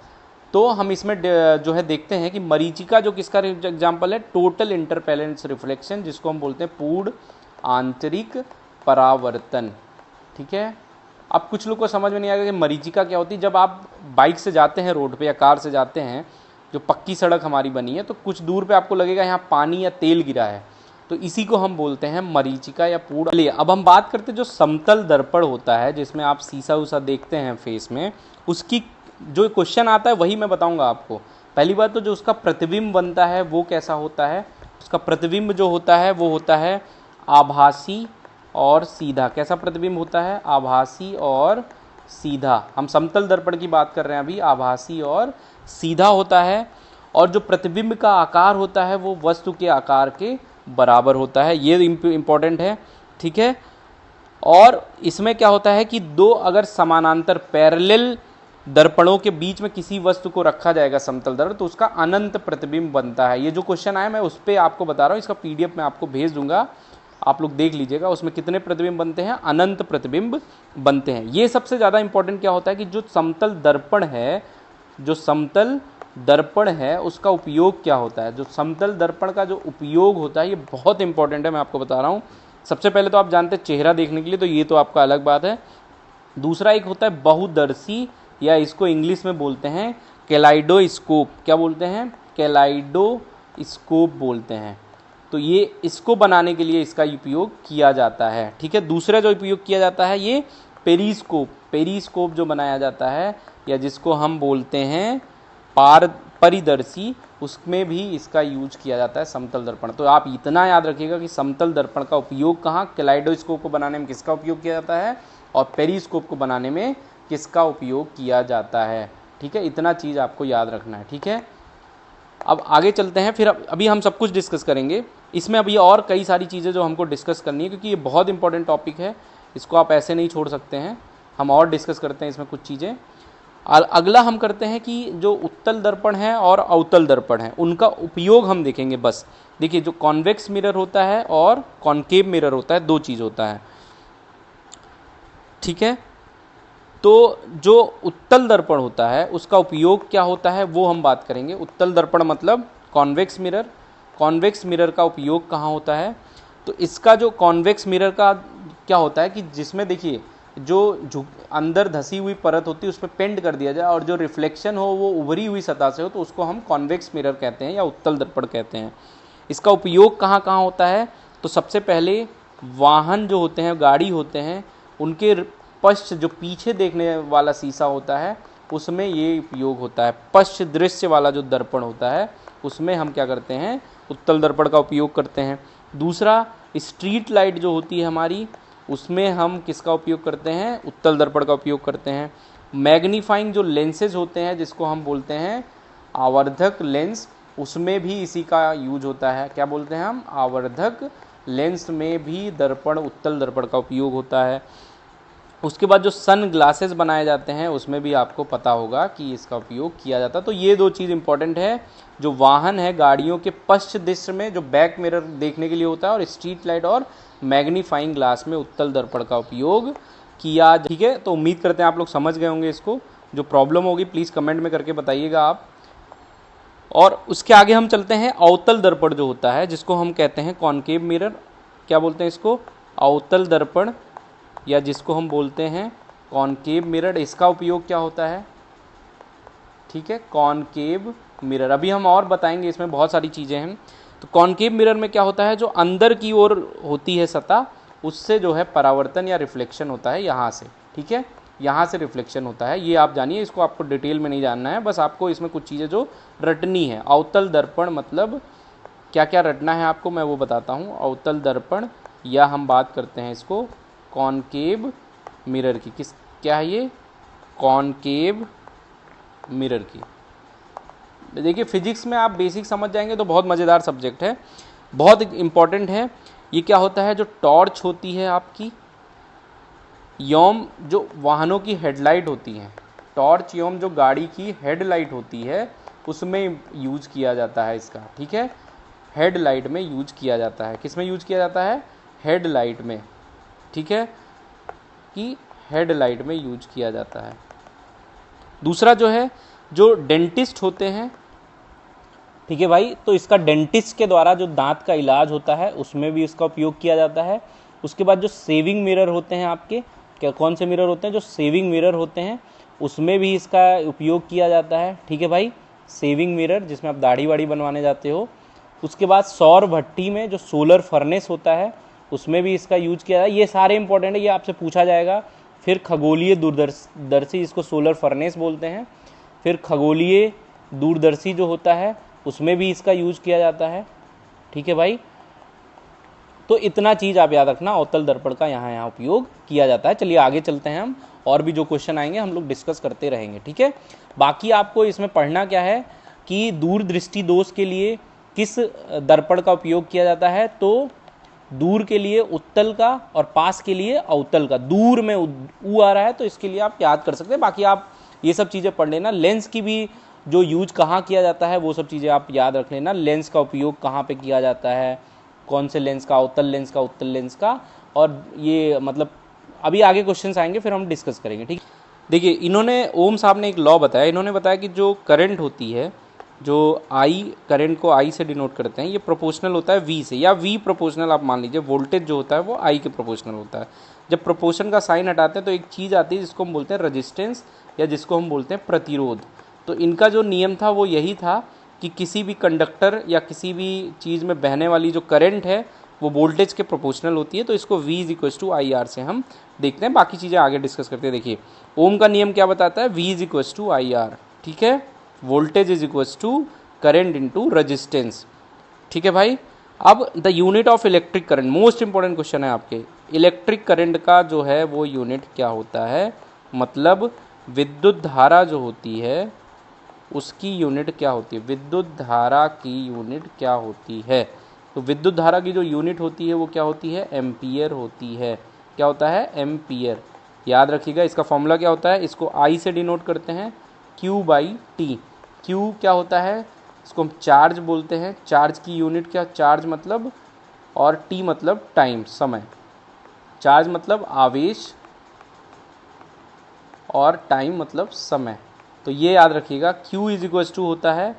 तो हम इसमें जो है देखते हैं कि मरीचिका जो किसका एग्जाम्पल है, टोटल इंटरफेरेंस रिफ्लेक्शन, जिसको हम बोलते हैं पूर्ण आंतरिक परावर्तन। ठीक है, अब कुछ लोग को समझ में नहीं आएगा कि मरीचिका क्या होती है। जब आप बाइक से जाते हैं रोड पे या कार से जाते हैं, जो पक्की सड़क हमारी बनी है, तो कुछ दूर पे आपको लगेगा यहाँ पानी या तेल गिरा है, तो इसी को हम बोलते हैं मरीचिका या पूर्ण। चलिए अब हम बात करते हैं जो समतल दर्पण होता है, जिसमें आप शीशा उसा देखते हैं फेस में, उसकी जो क्वेश्चन आता है वही मैं बताऊंगा आपको। पहली बात तो जो उसका प्रतिबिंब बनता है वो कैसा होता है, उसका प्रतिबिंब जो होता है वो होता है आभासी और सीधा। कैसा प्रतिबिंब होता है, आभासी और सीधा। हम समतल दर्पण की बात कर रहे हैं अभी, आभासी और सीधा होता है। और जो प्रतिबिंब का आकार होता है वो वस्तु के आकार के बराबर होता है। ये इम्पोर्टेंट है। ठीक है, और इसमें क्या होता है कि दो अगर समानांतर पैरेलल दर्पणों के बीच में किसी वस्तु को रखा जाएगा समतल दर्पण, तो उसका अनंत प्रतिबिंब बनता है। ये जो क्वेश्चन आया मैं उस पर आपको बता रहा हूँ, इसका PDF में आपको भेज दूंगा, आप लोग देख लीजिएगा। उसमें कितने प्रतिबिंब बनते हैं, अनंत प्रतिबिंब बनते हैं। ये सबसे ज़्यादा इंपॉर्टेंट क्या होता है कि जो समतल दर्पण है, जो समतल दर्पण है उसका उपयोग क्या होता है। जो समतल दर्पण का जो उपयोग होता है ये बहुत इंपॉर्टेंट है, मैं आपको बता रहा हूँ। सबसे पहले तो आप जानते हैं चेहरा देखने के लिए, तो ये तो आपका अलग बात है। दूसरा एक होता है बहुदर्शी, या इसको इंग्लिश में बोलते हैं कैलाइडोस्कोप। क्या बोलते हैं, कैलाइडोस्कोप बोलते हैं। तो ये इसको बनाने के लिए इसका उपयोग किया जाता है। ठीक है, दूसरा जो उपयोग किया जाता है ये पेरिस्कोप। पेरिस्कोप जो बनाया जाता है, या जिसको हम बोलते हैं परिदर्शी, उसमें भी इसका यूज किया जाता है समतल दर्पण। तो आप इतना याद रखिएगा कि समतल दर्पण का उपयोग कहाँ, कैलाइडोस्कोप को बनाने में किसका उपयोग किया जाता है, और पेरिस्कोप को बनाने में किसका उपयोग किया जाता है। ठीक है, इतना चीज़ आपको याद रखना है। ठीक है, अब आगे चलते हैं। फिर अभी हम सब कुछ डिस्कस करेंगे इसमें। अभी और कई सारी चीज़ें जो हमको डिस्कस करनी है, क्योंकि ये बहुत इंपॉर्टेंट टॉपिक है, इसको आप ऐसे नहीं छोड़ सकते हैं। हम और डिस्कस करते हैं इसमें कुछ चीज़ें। अगला हम करते हैं कि जो उत्तल दर्पण है और अवतल दर्पण है उनका उपयोग हम देखेंगे। बस देखिए, जो कॉन्वेक्स मिरर होता है और कॉन्केव मिरर होता है, दो चीज़ होता है। ठीक है, तो जो उत्तल दर्पण होता है उसका उपयोग क्या होता है वो हम बात करेंगे। उत्तल दर्पण मतलब कॉन्वेक्स मिरर। कॉन्वेक्स मिरर का उपयोग कहाँ होता है, तो इसका जो कॉन्वेक्स मिरर का क्या होता है कि जिसमें देखिए जो अंदर धसी हुई परत होती है उस पर पेंट कर दिया जाए और जो रिफ्लेक्शन हो वो उभरी हुई सतह से हो तो उसको हम कॉन्वेक्स मिरर कहते हैं या उत्तल दर्पण कहते हैं। इसका उपयोग कहाँ कहाँ होता है? तो सबसे पहले वाहन जो होते हैं, गाड़ी होते हैं, उनके पश्च जो पीछे देखने वाला शीशा होता है उसमें ये उपयोग होता है। पश्च दृश्य वाला जो दर्पण होता है उसमें हम क्या करते हैं? उत्तल दर्पण का उपयोग करते हैं। दूसरा, स्ट्रीट लाइट जो होती है हमारी, उसमें हम किसका उपयोग करते हैं? उत्तल दर्पण का उपयोग करते हैं। मैग्नीफाइंग जो लेंसेज होते हैं जिसको हम बोलते हैं आवर्धक लेंस, उसमें भी इसी का यूज होता है। क्या बोलते हैं हम? आवर्धक लेंस में भी दर्पण, उत्तल दर्पण का उपयोग होता है। उसके बाद जो सन ग्लासेस बनाए जाते हैं उसमें भी आपको पता होगा कि इसका उपयोग किया जाता है। तो ये दो चीज़ इंपॉर्टेंट है, जो वाहन है गाड़ियों के पश्च दृश्य में जो बैक मिरर देखने के लिए होता है, और स्ट्रीट लाइट और मैग्नीफाइंग ग्लास में उत्तल दर्पण का उपयोग किया। ठीक है, तो उम्मीद करते हैं आप लोग समझ गए होंगे इसको। जो प्रॉब्लम होगी प्लीज़ कमेंट में करके बताइएगा आप। और उसके आगे हम चलते हैं अवतल दर्पण जो होता है जिसको हम कहते हैं कॉनकेव मिरर। क्या बोलते हैं इसको? अवतल दर्पण, या जिसको हम बोलते हैं कॉनकेव मिरर। इसका उपयोग क्या होता है? ठीक है, कॉनकेव मिरर अभी हम और बताएंगे, इसमें बहुत सारी चीज़ें हैं। तो कॉनकेव मिरर में क्या होता है? जो अंदर की ओर होती है सतह, उससे जो है परावर्तन या रिफ्लेक्शन होता है यहाँ से। ठीक है, यहाँ से रिफ्लेक्शन होता है, ये आप जानिए, इसको आपको डिटेल में नहीं जानना है, बस आपको इसमें कुछ चीज़ें जो रटनी है। अवतल दर्पण मतलब क्या क्या रटना है आपको, मैं वो बताता हूँ। अवतल दर्पण, या हम बात करते हैं इसको कॉनकेव मिरर की। क्या है ये? कॉनकेव मिरर की। देखिए फिजिक्स में आप बेसिक समझ जाएंगे तो बहुत मज़ेदार सब्जेक्ट है, बहुत इम्पॉर्टेंट है। ये क्या होता है? जो टॉर्च होती है आपकी, योम जो वाहनों की हेडलाइट होती हैं, टॉर्च योम जो गाड़ी की हेडलाइट होती है उसमें यूज किया जाता है इसका। ठीक है, हेडलाइट में यूज किया जाता है। किस में यूज किया जाता है? हेडलाइट में। ठीक है, कि हेडलाइट में यूज किया जाता है। दूसरा जो है, जो डेंटिस्ट होते हैं, ठीक है भाई, तो इसका डेंटिस्ट के द्वारा जो दांत का इलाज होता है उसमें भी इसका उपयोग किया जाता है। उसके बाद जो सेविंग मिरर होते हैं आपके, क्या कौन से मिरर होते हैं? जो सेविंग मिरर होते हैं उसमें भी इसका उपयोग किया जाता है। ठीक है भाई, सेविंग मिरर जिसमें आप दाढ़ी वाड़ी बनवाने जाते हो। उसके बाद सौर भट्टी में जो सोलर फर्नेस होता है उसमें भी इसका यूज किया जाता है। ये सारे इंपॉर्टेंट है, ये आपसे पूछा जाएगा। फिर खगोलीय दूरदर्शी, इसको सोलर फर्नेस बोलते हैं। फिर खगोलीय दूरदर्शी जो होता है उसमें भी इसका यूज किया जाता है। ठीक है भाई, तो इतना चीज़ आप याद रखना, अवतल दर्पण का यहाँ उपयोग किया जाता है। चलिए आगे चलते हैं हम, और भी जो क्वेश्चन आएंगे हम लोग डिस्कस करते रहेंगे। ठीक है, बाकी आपको इसमें पढ़ना क्या है कि दूरदृष्टि दोष के लिए किस दर्पण का उपयोग किया जाता है? तो दूर के लिए उत्तल का और पास के लिए अवतल का। दूर में ऊ आ रहा है तो इसके लिए आप याद कर सकते हैं, बाकी आप ये सब चीज़ें पढ़ लेना। लेंस की भी जो यूज कहाँ किया जाता है वो सब चीज़ें आप याद रख लेना। लेंस का उपयोग कहाँ पे किया जाता है, कौन से लेंस का, अवतल लेंस का, उत्तल लेंस का, और ये मतलब अभी आगे क्वेश्चंस आएंगे फिर हम डिस्कस करेंगे। ठीक, देखिए इन्होंने, ओम साहब ने एक लॉ बताया। इन्होंने बताया कि जो करंट होती है, जो आई, करंट को आई से डिनोट करते हैं, ये प्रोपोर्शनल होता है वी से, या वी प्रोपोर्शनल आप मान लीजिए। वोल्टेज जो होता है वो आई के प्रोपोर्शनल होता है। जब प्रोपोर्शन का साइन हटाते हैं तो एक चीज़ आती है जिसको हम बोलते हैं रेजिस्टेंस, या जिसको हम बोलते हैं प्रतिरोध। तो इनका जो नियम था वो यही था कि किसी भी कंडक्टर या किसी भी चीज़ में बहने वाली जो करंट है वो वोल्टेज के प्रोपोर्शनल होती है। तो इसको V = IR से हम देखते हैं, बाकी चीज़ें आगे डिस्कस करते हैं। देखिए ओम का नियम क्या बताता है? V = IR। ठीक है, वोल्टेज = करंट इंटू रजिस्टेंस। ठीक है भाई, अब the unit of electric current, most important question है आपके। इलेक्ट्रिक करंट का जो है वो यूनिट क्या होता है? मतलब विद्युत धारा जो होती है उसकी यूनिट क्या होती है? विद्युत धारा की यूनिट क्या होती है? तो विद्युत धारा की जो यूनिट होती है वो क्या होती है? एम्पियर होती है। क्या होता है? एम्पियर। याद रखिएगा, इसका फॉर्मूला क्या होता है? इसको I से डिनोट करते हैं, Q/T। Q क्या होता है? इसको हम चार्ज बोलते हैं। चार्ज की यूनिट क्या? चार्ज मतलब, और T मतलब टाइम, समय। चार्ज मतलब आवेश और टाइम मतलब समय। तो ये याद रखिएगा, Q = होता है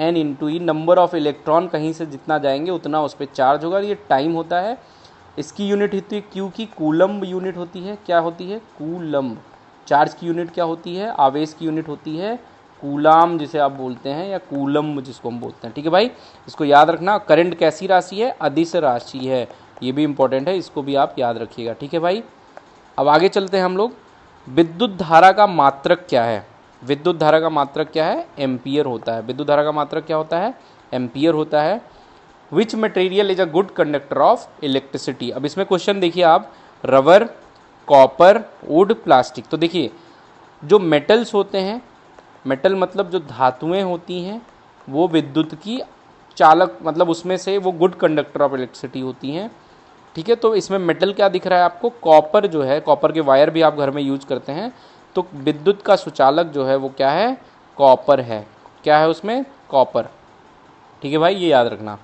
N × E, number of electron कहीं से जितना जाएंगे उतना उस पर चार्ज होगा। ये टाइम होता है। इसकी यूनिट होती है क्यू की कूलम्ब यूनिट होती है, क्या होती है? कूलम्ब। चार्ज की यूनिट क्या होती है? आवेश की यूनिट होती है कूलाम जिसे आप बोलते हैं, या कूलम्ब जिसको हम बोलते हैं। ठीक है भाई, इसको याद रखना। करंट कैसी राशि है? अदिश राशि है, ये भी इंपॉर्टेंट है, इसको भी आप याद रखिएगा। ठीक है भाई, अब आगे चलते हैं हम लोग। विद्युत धारा का मात्रक क्या है? विद्युत धारा का मात्रक क्या है? एम्पियर होता है। विद्युत धारा का मात्रक क्या होता है? एम्पियर होता है। Which material is a good conductor of electricity? अब इसमें क्वेश्चन देखिए आप, रबर, कॉपर, वुड, प्लास्टिक। तो देखिए जो मेटल्स होते हैं, मेटल मतलब जो धातुएं होती हैं, वो विद्युत की चालक, मतलब उसमें से वो गुड कंडक्टर ऑफ इलेक्ट्रिसिटी होती हैं। ठीक है, तो इसमें मेटल क्या दिख रहा है आपको? कॉपर जो है, कॉपर के वायर भी आप घर में यूज करते हैं, तो विद्युत का सुचालक जो है वो क्या है? कॉपर है। क्या है उसमें? कॉपर। ठीक है भाई, ये याद रखना।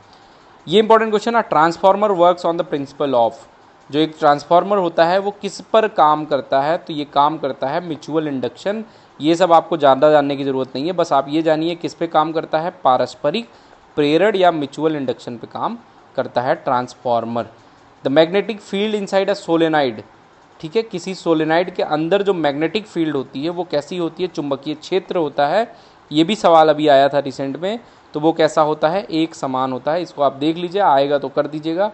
ये इंपॉर्टेंट क्वेश्चन है। Transformer works on the principle of, जो एक ट्रांसफार्मर होता है वो किस पर काम करता है? तो ये काम करता है म्यूचुअल इंडक्शन। ये सब आपको ज़्यादा जानने की ज़रूरत नहीं है, बस आप ये जानिए किस पे काम करता है? पारस्परिक प्रेरण या म्यूचुअल इंडक्शन पे काम करता है transformer. The magnetic field inside a solenoid, ठीक है, किसी सोलेनाइड के अंदर जो मैग्नेटिक फील्ड होती है वो कैसी होती है? चुंबकीय क्षेत्र होता है। ये भी सवाल अभी आया था रिसेंट में, तो वो कैसा होता है? एक समान होता है। इसको आप देख लीजिए, आएगा तो कर दीजिएगा,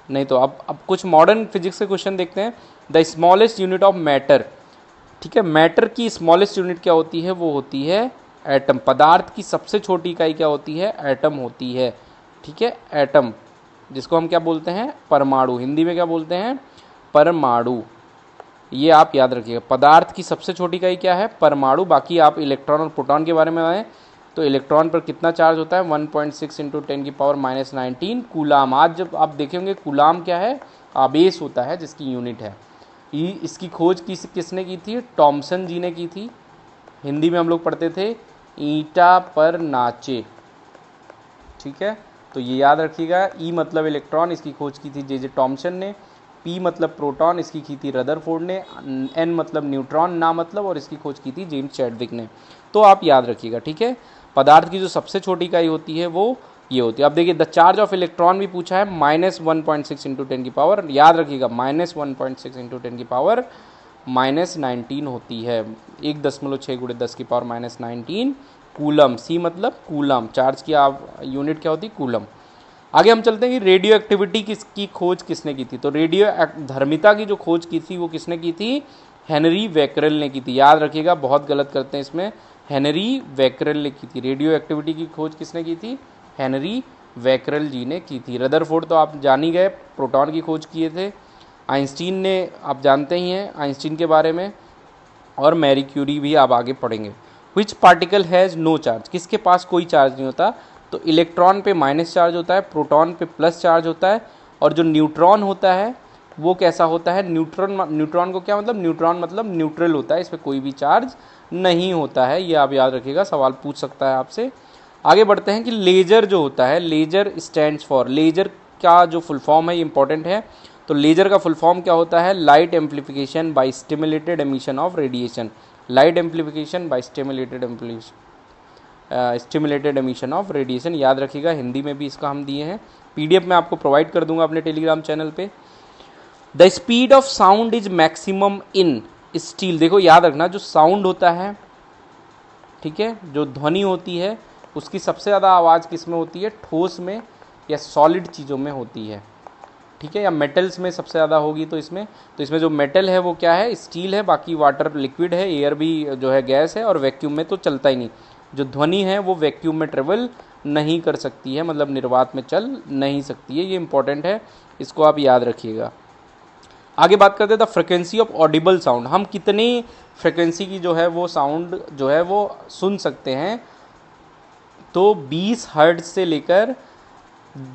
नहीं तो अब कुछ मॉडर्न फिजिक्स के क्वेश्चन देखते हैं। The smallest unit of matter, ठीक है, मैटर की स्मॉलेस्ट यूनिट क्या होती है? वो होती है एटम। पदार्थ की सबसे छोटी इकाई क्या होती है? एटम होती है। ठीक है, एटम, जिसको हम क्या बोलते हैं? परमाणु। हिंदी में क्या बोलते हैं? परमाणु। ये आप याद रखिएगा, पदार्थ की सबसे छोटी इकाई क्या है? परमाणु। बाकी आप इलेक्ट्रॉन और प्रोटॉन के बारे में आए तो इलेक्ट्रॉन पर कितना चार्ज होता है? 1.6 इंटू 10⁻⁻19 कूलाम। आज जब आप देखेंगे कूलाम क्या है? आवेश होता है, जिसकी यूनिट है। इसकी खोज किसने की थी? टॉमसन जी ने की थी। हिंदी में हम लोग पढ़ते थे ईंटा पर नाचे। ठीक है, तो ये याद रखिएगा। ई मतलब इलेक्ट्रॉन, इसकी खोज की थी जे टॉमसन ने। पी मतलब प्रोटॉन, इसकी की थी रदरफोर्ड ने। एन मतलब न्यूट्रॉन, ना मतलब, और इसकी खोज की थी जेम्स चैडविक ने। तो आप याद रखिएगा। ठीक है, पदार्थ की जो सबसे छोटी इकाई होती है वो ये होती है। अब देखिए, द चार्ज ऑफ इलेक्ट्रॉन भी पूछा है, -1.6 इंटू 10 की पावर, याद रखिएगा, -1.6 इंटू 10 की पावर -19 होती है। 1.6 × 10 की पावर -19 कूलम। सी मतलब कूलम, चार्ज की आप यूनिट क्या होती? कूलम। आगे हम चलते हैं कि रेडियो एक्टिविटी की खोज किसने की थी? तो रेडियो धर्मिता की जो खोज की थी वो किसने की थी? हेनरी बैकरेल ने की थी। याद रखिएगा, बहुत गलत करते हैं इसमें, हेनरी बैकरेल ने की थी। रेडियो एक्टिविटी की खोज किसने की थी? हेनरी बैकरेल जी ने की थी। रदरफोर्ड तो आप जान ही गए, प्रोटॉन की खोज किए थे। आइंस्टीन ने, आप जानते ही हैं आइंस्टीन के बारे में, और मैरी क्यूरी भी आप आगे पढ़ेंगे। Which particle has no charge, किसके पास कोई चार्ज नहीं होता? तो इलेक्ट्रॉन पे माइनस चार्ज होता है, प्रोटॉन पे प्लस चार्ज होता है, और जो न्यूट्रॉन होता है वो कैसा होता है? न्यूट्रॉन को क्या मतलब? न्यूट्रॉन मतलब न्यूट्रल होता है, इस पर कोई भी चार्ज नहीं होता है। ये आप याद रखिएगा, सवाल पूछ सकता है आपसे। आगे बढ़ते हैं कि लेजर जो होता है, लेजर स्टैंड्स फॉर, लेजर का जो फुल फॉर्म है ये इंपॉर्टेंट है। तो लेजर का फुल फॉर्म क्या होता है? Light amplification by stimulated emission of radiation. Light amplification by stimulated emission of radiation, याद रखिएगा। हिंदी में भी इसका हम दिए हैं, PDF में आपको प्रोवाइड कर दूंगा अपने टेलीग्राम चैनल पे। The speed of sound is maximum in steel. देखो याद रखना, जो साउंड होता है, ठीक है, जो ध्वनि होती है, उसकी सबसे ज़्यादा आवाज़ किस में होती है? ठोस में या सॉलिड चीज़ों में होती है। ठीक है, या मेटल्स में सबसे ज़्यादा होगी। तो इसमें जो मेटल है वो क्या है? स्टील है। बाकी वाटर लिक्विड है, एयर भी जो है गैस है, और वैक्यूम में तो चलता ही नहीं। जो ध्वनि है वो वैक्यूम में ट्रेवल नहीं कर सकती है, मतलब निर्वात में चल नहीं सकती है। ये इंपॉर्टेंट है, इसको आप याद रखिएगा। आगे बात करते हैं the frequency of Audible sound. हम कितनी फ्रिक्वेंसी की जो है वो साउंड जो है वो सुन सकते हैं? तो 20 हर्ट्ज से लेकर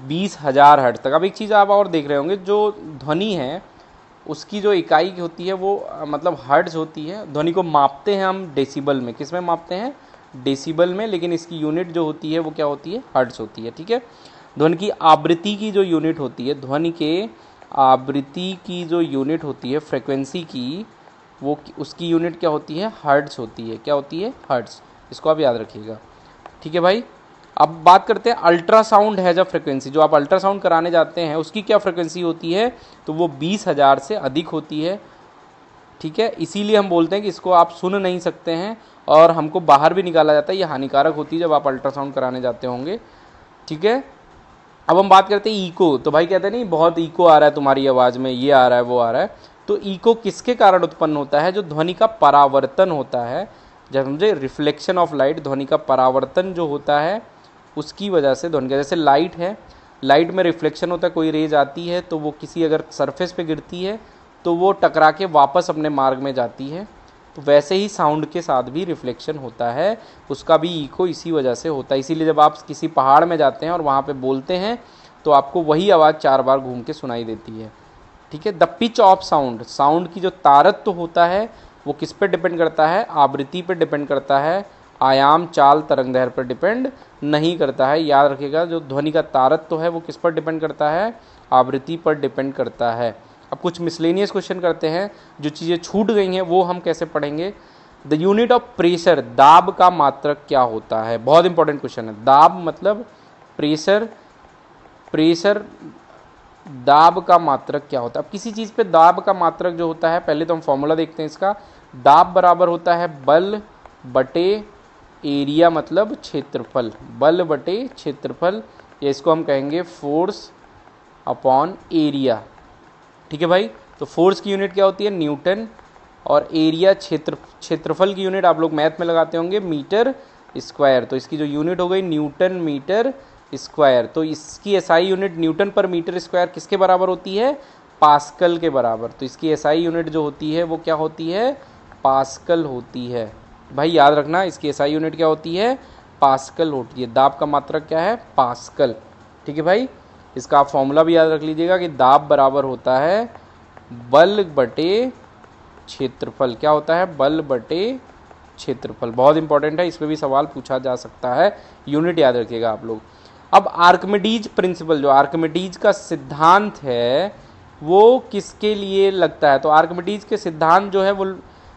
20,000 हर्ट्ज तक। अब एक चीज़ आप और देख रहे होंगे, जो ध्वनि है उसकी जो इकाई होती है वो मतलब हर्ट्ज होती है। ध्वनि को मापते हैं हम डेसिबल में। किस में मापते हैं? डेसिबल में, लेकिन इसकी यूनिट जो होती है वो क्या होती है? हर्ट्ज होती है। ठीक है, ध्वनि की आवृत्ति की जो यूनिट होती है, ध्वनि के आवृत्ति की जो यूनिट होती है फ्रिक्वेंसी की, वो उसकी यूनिट क्या होती है? हर्ट्ज होती है। क्या होती है? हर्ट्ज। इसको आप याद रखिएगा। ठीक है भाई, अब बात करते हैं अल्ट्रासाउंड हैज अ फ्रिक्वेंसी, जो आप अल्ट्रासाउंड कराने जाते हैं उसकी क्या फ्रिक्वेंसी होती है, तो वो 20,000 से अधिक होती है। ठीक है, इसीलिए हम बोलते हैं कि इसको आप सुन नहीं सकते हैं और हमको बाहर भी निकाला जाता है, ये हानिकारक होती है जब आप अल्ट्रासाउंड कराने जाते होंगे। ठीक है, अब हम बात करते हैं इको। तो भाई कहते हैं नहीं बहुत इको आ रहा है तुम्हारी आवाज़ में, ये आ रहा है वो आ रहा है। तो इको किसके कारण उत्पन्न होता है, जो ध्वनि का परावर्तन होता है, जब समझे रिफ्लेक्शन ऑफ लाइट, ध्वनि का परावर्तन जो होता है उसकी वजह से ध्वनि का, जैसे लाइट है, लाइट में रिफ्लेक्शन होता है, कोई रेज आती है तो वो किसी अगर सरफेस पे गिरती है तो वो टकरा के वापस अपने मार्ग में जाती है। तो वैसे ही साउंड के साथ भी रिफ्लेक्शन होता है, उसका भी इको इसी वजह से होता है। इसीलिए जब आप किसी पहाड़ में जाते हैं और वहाँ पे बोलते हैं तो आपको वही आवाज़ 4 बार घूम के सुनाई देती है। ठीक है, the pitch of sound, sound की जो तारत्व होता है वो किस पे डिपेंड करता है, आवृत्ति पे डिपेंड करता है, आयाम चाल तरंग दैर्ध्य पर डिपेंड नहीं करता है। याद रखिएगा, जो ध्वनि का तारत्व है वो किस पर डिपेंड करता है, आवृत्ति पर डिपेंड करता है। अब कुछ मिसलेनियस क्वेश्चन करते हैं, जो चीज़ें छूट गई हैं वो हम कैसे पढ़ेंगे। द यूनिट ऑफ प्रेशर, दाब का मात्रक क्या होता है, बहुत इंपॉर्टेंट क्वेश्चन है। दाब मतलब प्रेशर, प्रेशर दाब का मात्रक क्या होता है। अब किसी चीज़ पे दाब का मात्रक जो होता है, पहले तो हम फॉर्मूला देखते हैं इसका। दाब बराबर होता है बल बटे एरिया, मतलब क्षेत्रफल, बल बटे क्षेत्रफल, या इसको हम कहेंगे फोर्स अपॉन एरिया। ठीक है भाई, तो फोर्स की यूनिट क्या होती है, न्यूटन, और एरिया क्षेत्रफल की यूनिट आप लोग मैथ में लगाते होंगे मीटर स्क्वायर। तो इसकी जो यूनिट हो गई न्यूटन मीटर स्क्वायर। तो इसकी एसआई यूनिट न्यूटन पर मीटर स्क्वायर किसके बराबर होती है, पास्कल के बराबर। तो इसकी एसआई यूनिट जो होती है वो क्या होती है, पास्कल होती है। भाई याद रखना, इसकी एसआई यूनिट क्या होती है, पास्कल होती है। दाब का मात्रक क्या है, पास्कल। ठीक है भाई, इसका आप फॉर्मूला भी याद रख लीजिएगा कि दाब बराबर होता है बल बटे क्षेत्रफल। क्या होता है, बल बटे क्षेत्रफल। बहुत इंपॉर्टेंट है, इस पर भी सवाल पूछा जा सकता है, यूनिट याद रखिएगा आप लोग। अब आर्किमिडीज प्रिंसिपल, जो आर्किमिडीज का सिद्धांत है वो किसके लिए लगता है, तो आर्किमिडीज के सिद्धांत जो है वो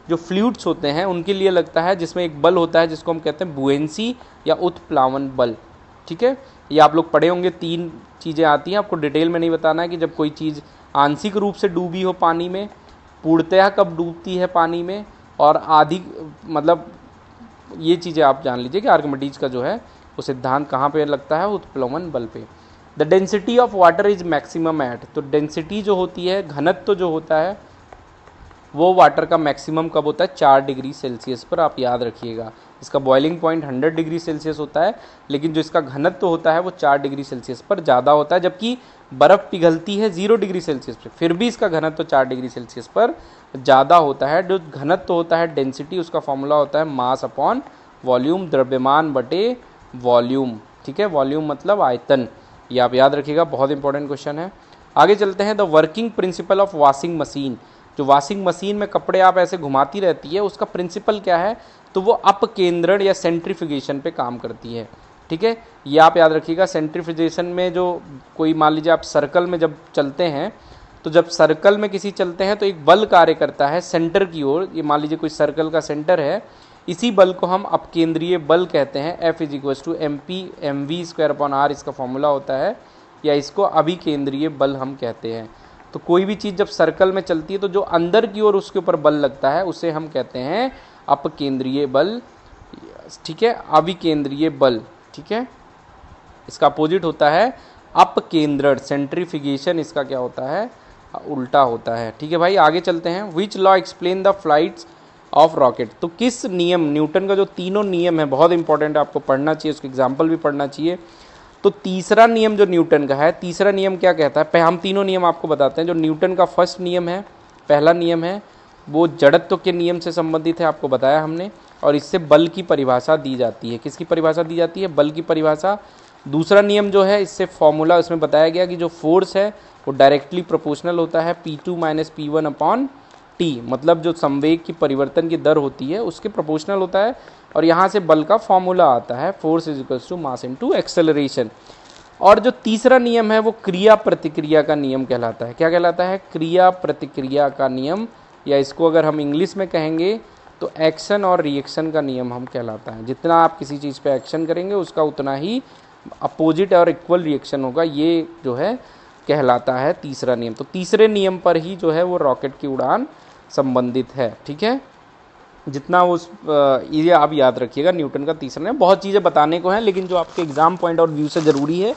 जो फ्लूइड्स होते हैं उनके लिए लगता है, जिसमें एक बल होता है जिसको हम कहते हैं बुएंसी या उत्प्लावन बल। ठीक है, ये आप लोग पढ़े होंगे, 3 चीज़ें आती हैं, आपको डिटेल में नहीं बताना है कि जब कोई चीज़ आंशिक रूप से डूबी हो पानी में, पूर्णतः कब डूबती है पानी में, और आधी, मतलब ये चीज़ें आप जान लीजिए कि आर्किमिडीज का जो है वो सिद्धांत कहाँ पे लगता है, उत्प्लवन बल पे। The density of water is maximum at, तो डेंसिटी जो होती है, घनत्व जो होता है वो वाटर का मैक्सिमम कब होता है, 4 डिग्री सेल्सियस पर। आप याद रखिएगा, इसका बॉइलिंग पॉइंट 100 डिग्री सेल्सियस होता है, लेकिन जो इसका घनत्व होता है वो 4 डिग्री सेल्सियस पर ज़्यादा होता है, जबकि बर्फ़ पिघलती है 0 डिग्री सेल्सियस पर, फिर भी इसका घनत्व 4 डिग्री सेल्सियस पर ज़्यादा होता है। जो घनत्व होता है डेंसिटी, उसका फॉर्मूला होता है मास अपॉन वॉल्यूम, द्रव्यमान बटे वॉल्यूम। ठीक है, वॉल्यूम मतलब आयतन, ये आप याद रखिएगा, बहुत इंपॉर्टेंट क्वेश्चन है। आगे चलते हैं, the working principle of washing machine, जो वॉशिंग मशीन में कपड़े आप ऐसे घुमाती रहती है उसका प्रिंसिपल क्या है, तो वो अपकेंद्रण या सेंट्रीफ्यूगेशन पे काम करती है। ठीक है, ये आप याद रखिएगा। सेंट्रीफ्यूगेशन में जो कोई, मान लीजिए आप सर्कल में जब चलते हैं, तो जब सर्कल में किसी चलते हैं तो एक बल कार्य करता है सेंटर की ओर। ये मान लीजिए कोई सर्कल का सेंटर है, इसी बल को हम अपकेंद्रीय बल कहते हैं। F = mp/mv²/r इसका फॉर्मूला होता है, या इसको अभिकेंद्रीय बल हम कहते हैं। तो कोई भी चीज़ जब सर्कल में चलती है तो जो अंदर की ओर उसके ऊपर बल लगता है उसे हम कहते हैं अपकेंद्रीय बल। ठीक है, अभिकेंद्रीय बल। ठीक है, इसका अपोजिट होता है अपकेंद्रण, सेंट्रीफ्यूगेशन इसका क्या होता है, उल्टा होता है। ठीक है भाई, आगे चलते हैं। Which law explain the flights of rocket, तो किस नियम, न्यूटन का जो तीनों नियम है बहुत इंपॉर्टेंट है, आपको पढ़ना चाहिए, उसके एग्जाम्पल भी पढ़ना चाहिए। तो तीसरा नियम जो न्यूटन का है, तीसरा नियम क्या कहता है, हम तीनों नियम आपको बताते हैं। जो न्यूटन का फर्स्ट नियम है, पहला नियम है, वो जड़त्व के नियम से संबंधित है, आपको बताया हमने, और इससे बल की परिभाषा दी जाती है। किसकी परिभाषा दी जाती है, बल की परिभाषा। दूसरा नियम जो है, इससे फॉर्मूला उसमें बताया गया कि जो फोर्स है वो डायरेक्टली प्रोपोर्शनल होता है P2 - P1/T, मतलब जो संवेग की परिवर्तन की दर होती है उसके प्रोपोर्शनल होता है। और यहाँ से बल का फॉर्मूला आता है, फोर्स = मास × एक्सेलरेशन। और जो तीसरा नियम है वो क्रिया प्रतिक्रिया का नियम कहलाता है। क्या कहलाता है, क्रिया प्रतिक्रिया का नियम, या इसको अगर हम इंग्लिश में कहेंगे तो एक्शन और रिएक्शन का नियम हम कहलाता है। जितना आप किसी चीज़ पे एक्शन करेंगे उसका उतना ही अपोजिट और इक्वल रिएक्शन होगा, ये जो है कहलाता है तीसरा नियम। तो तीसरे नियम पर ही जो है वो रॉकेट की उड़ान संबंधित है। ठीक है, जितना उस ये आप याद रखिएगा, न्यूटन का तीसरा नियम। बहुत चीज़ें बताने को हैं, लेकिन जो आपके एग्जाम पॉइंट ऑफ व्यू से ज़रूरी है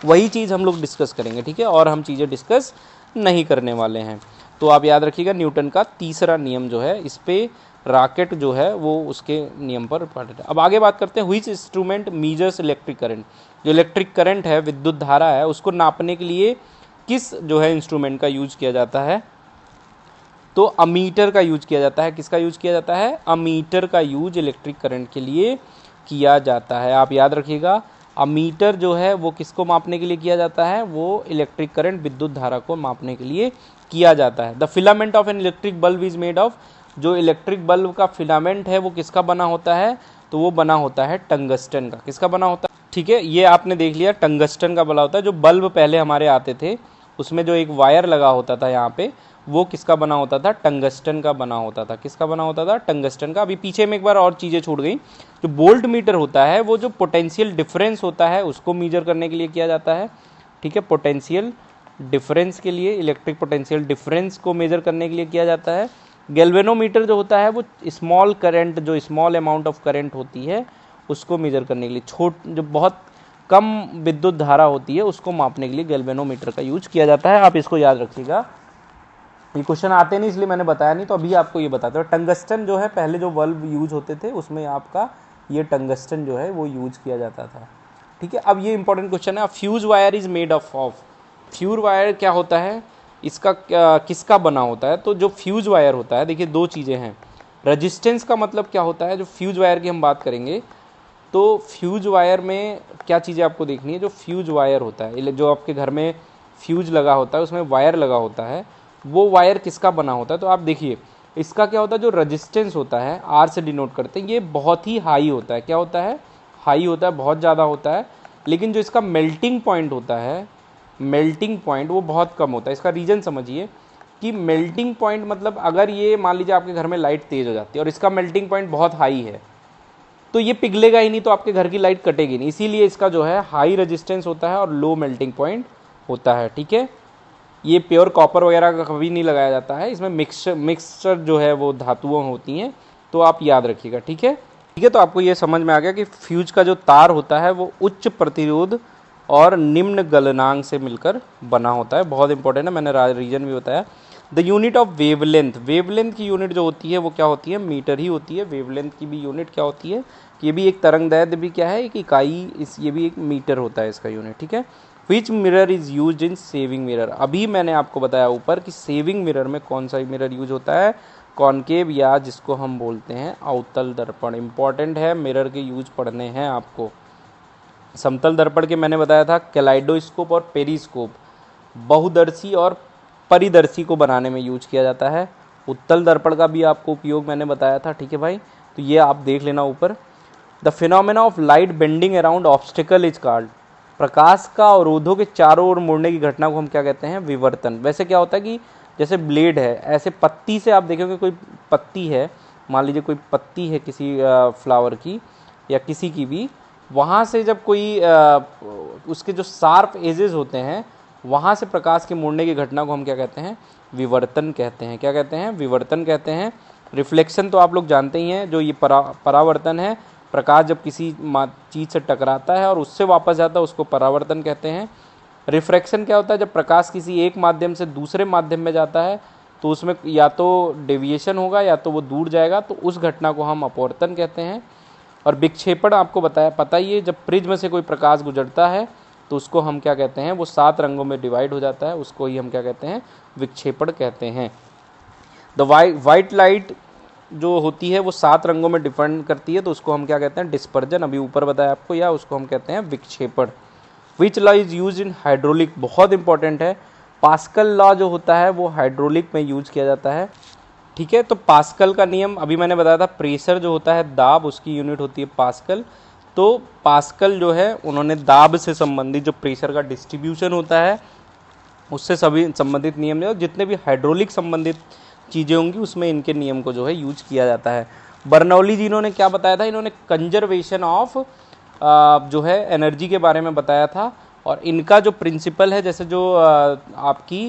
वही चीज़ हम लोग डिस्कस करेंगे। ठीक है, और हम चीज़ें डिस्कस नहीं करने वाले हैं। तो आप याद रखिएगा न्यूटन का तीसरा नियम जो है, इस पे रॉकेट जो है वो उसके नियम पर इम्पॉर्टेंट है। अब आगे बात करते हैं, which instrument measures electric current. जो इलेक्ट्रिक करंट है, विद्युत धारा है, उसको नापने के लिए किस जो है इंस्ट्रूमेंट का यूज किया जाता है? तो अमीटर का यूज किया जाता है। किसका यूज किया जाता है? अमीटर का यूज इलेक्ट्रिक करंट के लिए किया जाता है। आप याद रखिएगा, अमीटर जो है वो किसको मापने के लिए किया जाता है? वो इलेक्ट्रिक करंट, विद्युत धारा को मापने के लिए किया जाता है। The filament of an electric bulb is made of. जो इलेक्ट्रिक बल्ब का फिलामेंट है वो किसका बना होता है? तो वो बना होता है टंगस्टन का। किसका बना होता है? ठीक है, ये आपने देख लिया, टंगस्टन का बना होता है। जो बल्ब पहले हमारे आते थे उसमें जो एक वायर लगा होता था यहाँ पे, वो किसका बना होता था? टंगस्टन का बना होता था। किसका बना होता था? टंगस्टन का। अभी पीछे में एक बार और चीज़ें छूट गई। जो वोल्ट मीटर होता है वो जो पोटेंशियल डिफरेंस होता है उसको मेजर करने के लिए किया जाता है। ठीक है, पोटेंशियल डिफरेंस के लिए, इलेक्ट्रिक पोटेंशियल डिफरेंस को मेजर करने के लिए किया जाता है। गैल्वेनोमीटर जो होता है वो स्मॉल करंट, जो स्मॉल अमाउंट ऑफ करंट होती है उसको मेजर करने के लिए, जो बहुत कम विद्युत धारा होती है उसको मापने के लिए गैल्वेनोमीटर का यूज किया जाता है। आप इसको याद रखिएगा, ये क्वेश्चन आते नहीं इसलिए मैंने बताया नहीं, तो अभी आपको ये बताते हैं। टंगस्टन जो है, पहले जो बल्ब यूज होते थे उसमें आपका ये टंगस्टन जो है वो यूज किया जाता था। ठीक है, अब ये इंपॉर्टेंट क्वेश्चन है, fuse wire is made of fuse wire क्या होता है, इसका किसका बना होता है? तो जो फ्यूज वायर होता है, देखिए दो चीज़ें हैं। रजिस्टेंस का मतलब क्या होता है? जो फ्यूज वायर की हम बात करेंगे तो फ्यूज वायर में क्या चीज़ें आपको देखनी है। जो फ्यूज वायर होता है, जो आपके घर में फ्यूज लगा होता है उसमें वायर लगा होता है, वो वायर किसका बना होता है? तो आप देखिए इसका क्या होता है, जो रजिस्टेंस होता है आर से डिनोट करते हैं, ये बहुत ही हाई होता है। क्या होता है? हाई होता है, बहुत ज़्यादा होता है। लेकिन जो इसका मेल्टिंग पॉइंट होता है, मेल्टिंग पॉइंट वो बहुत कम होता है। इसका रीज़न समझिए कि मेल्टिंग पॉइंट मतलब अगर ये मान लीजिए आपके घर में लाइट तेज़ हो जाती है और इसका मेल्टिंग पॉइंट बहुत हाई है, तो ये पिघलेगा ही नहीं, तो आपके घर की लाइट कटेगी नहीं। इसीलिए इसका जो है हाई रेजिस्टेंस होता है और लो मेल्टिंग पॉइंट होता है। ठीक है, ये प्योर कॉपर वगैरह का कभी नहीं लगाया जाता है, इसमें मिक्सचर जो है वो धातुओं होती हैं, तो आप याद रखिएगा। ठीक है, तो आपको ये समझ में आ गया कि फ्यूज का जो तार होता है वो उच्च प्रतिरोध और निम्न गलनांक से मिलकर बना होता है। बहुत इंपॉर्टेंट है, मैंने रीजन भी बताया। The unit of wavelength, wavelength की यूनिट जो होती है वो क्या होती है? मीटर ही होती है। वेवलेंथ की भी यूनिट क्या होती है? ये भी एक तरंगदैर्ध्य भी क्या है? एक इकाई, ये भी एक मीटर होता है इसका यूनिट। ठीक है, विच mirror is use in saving mirror. अभी मैंने आपको बताया ऊपर कि सेविंग मिरर में कौन सा मिरर यूज होता है? कॉनकेव, या जिसको हम बोलते हैं अवतल दर्पण। इंपॉर्टेंट है, मिरर के यूज पढ़ने हैं आपको। समतल दर्पण के मैंने बताया था कैलाइडोस्कोप और पेरिस्कोप, बहुदर्शी और परिदर्शी को बनाने में यूज किया जाता है। उत्तल दर्पण का भी आपको उपयोग मैंने बताया था। ठीक है भाई, तो ये आप देख लेना ऊपर। The phenomena of light bending around obstacle is called. प्रकाश का अवरोधों के चारों ओर मुड़ने की घटना को हम क्या कहते हैं? विवर्तन। वैसे क्या होता है कि जैसे ब्लेड है, ऐसे पत्ती से आप देखेंगे, कोई पत्ती है, मान लीजिए कोई पत्ती है किसी फ्लावर की या किसी की भी, वहाँ से जब कोई उसके जो शार्प एजेस होते हैं वहाँ से प्रकाश के मुड़ने की घटना को हम क्या कहते हैं? विवर्तन कहते हैं। क्या कहते हैं? विवर्तन कहते हैं। रिफ्लेक्शन तो आप लोग जानते ही हैं, जो ये परावर्तन है, प्रकाश जब किसी चीज़ से टकराता है और उससे वापस जाता है उसको परावर्तन कहते हैं। रिफ्रैक्शन क्या होता है? जब प्रकाश किसी एक माध्यम से दूसरे माध्यम में जाता है तो उसमें या तो डेविएशन होगा या तो वो दूर जाएगा, तो उस घटना को हम अपवर्तन कहते हैं। और विक्षेपण आपको पता ही है, जब प्रिज्म से कोई प्रकाश गुजरता है तो उसको हम क्या कहते हैं? वो 7 रंगों में डिवाइड हो जाता है, उसको ही हम क्या कहते हैं? विक्षेपण कहते हैं। द वाइट लाइट जो होती है वो 7 रंगों में डिफाइन करती है, तो उसको हम क्या कहते हैं? डिस्पर्जन, अभी ऊपर बताया आपको, या उसको हम कहते हैं विक्षेपण। Which law is use in hydraulic, बहुत इंपॉर्टेंट है। पास्कल लॉ जो होता है वो हाइड्रोलिक में यूज किया जाता है। ठीक है, तो पास्कल का नियम अभी मैंने बताया था, प्रेशर जो होता है, दाब, उसकी यूनिट होती है पास्कल। तो पास्कल जो है उन्होंने दाब से संबंधित जो प्रेशर का डिस्ट्रीब्यूशन होता है उससे सभी संबंधित नियम, जितने भी हाइड्रोलिक संबंधित चीज़ें होंगी उसमें इनके नियम को जो है यूज किया जाता है। बर्नौली जी इन्होंने क्या बताया था, इन्होंने कंजर्वेशन ऑफ जो है एनर्जी के बारे में बताया था। और इनका जो प्रिंसिपल है, जैसे जो आपकी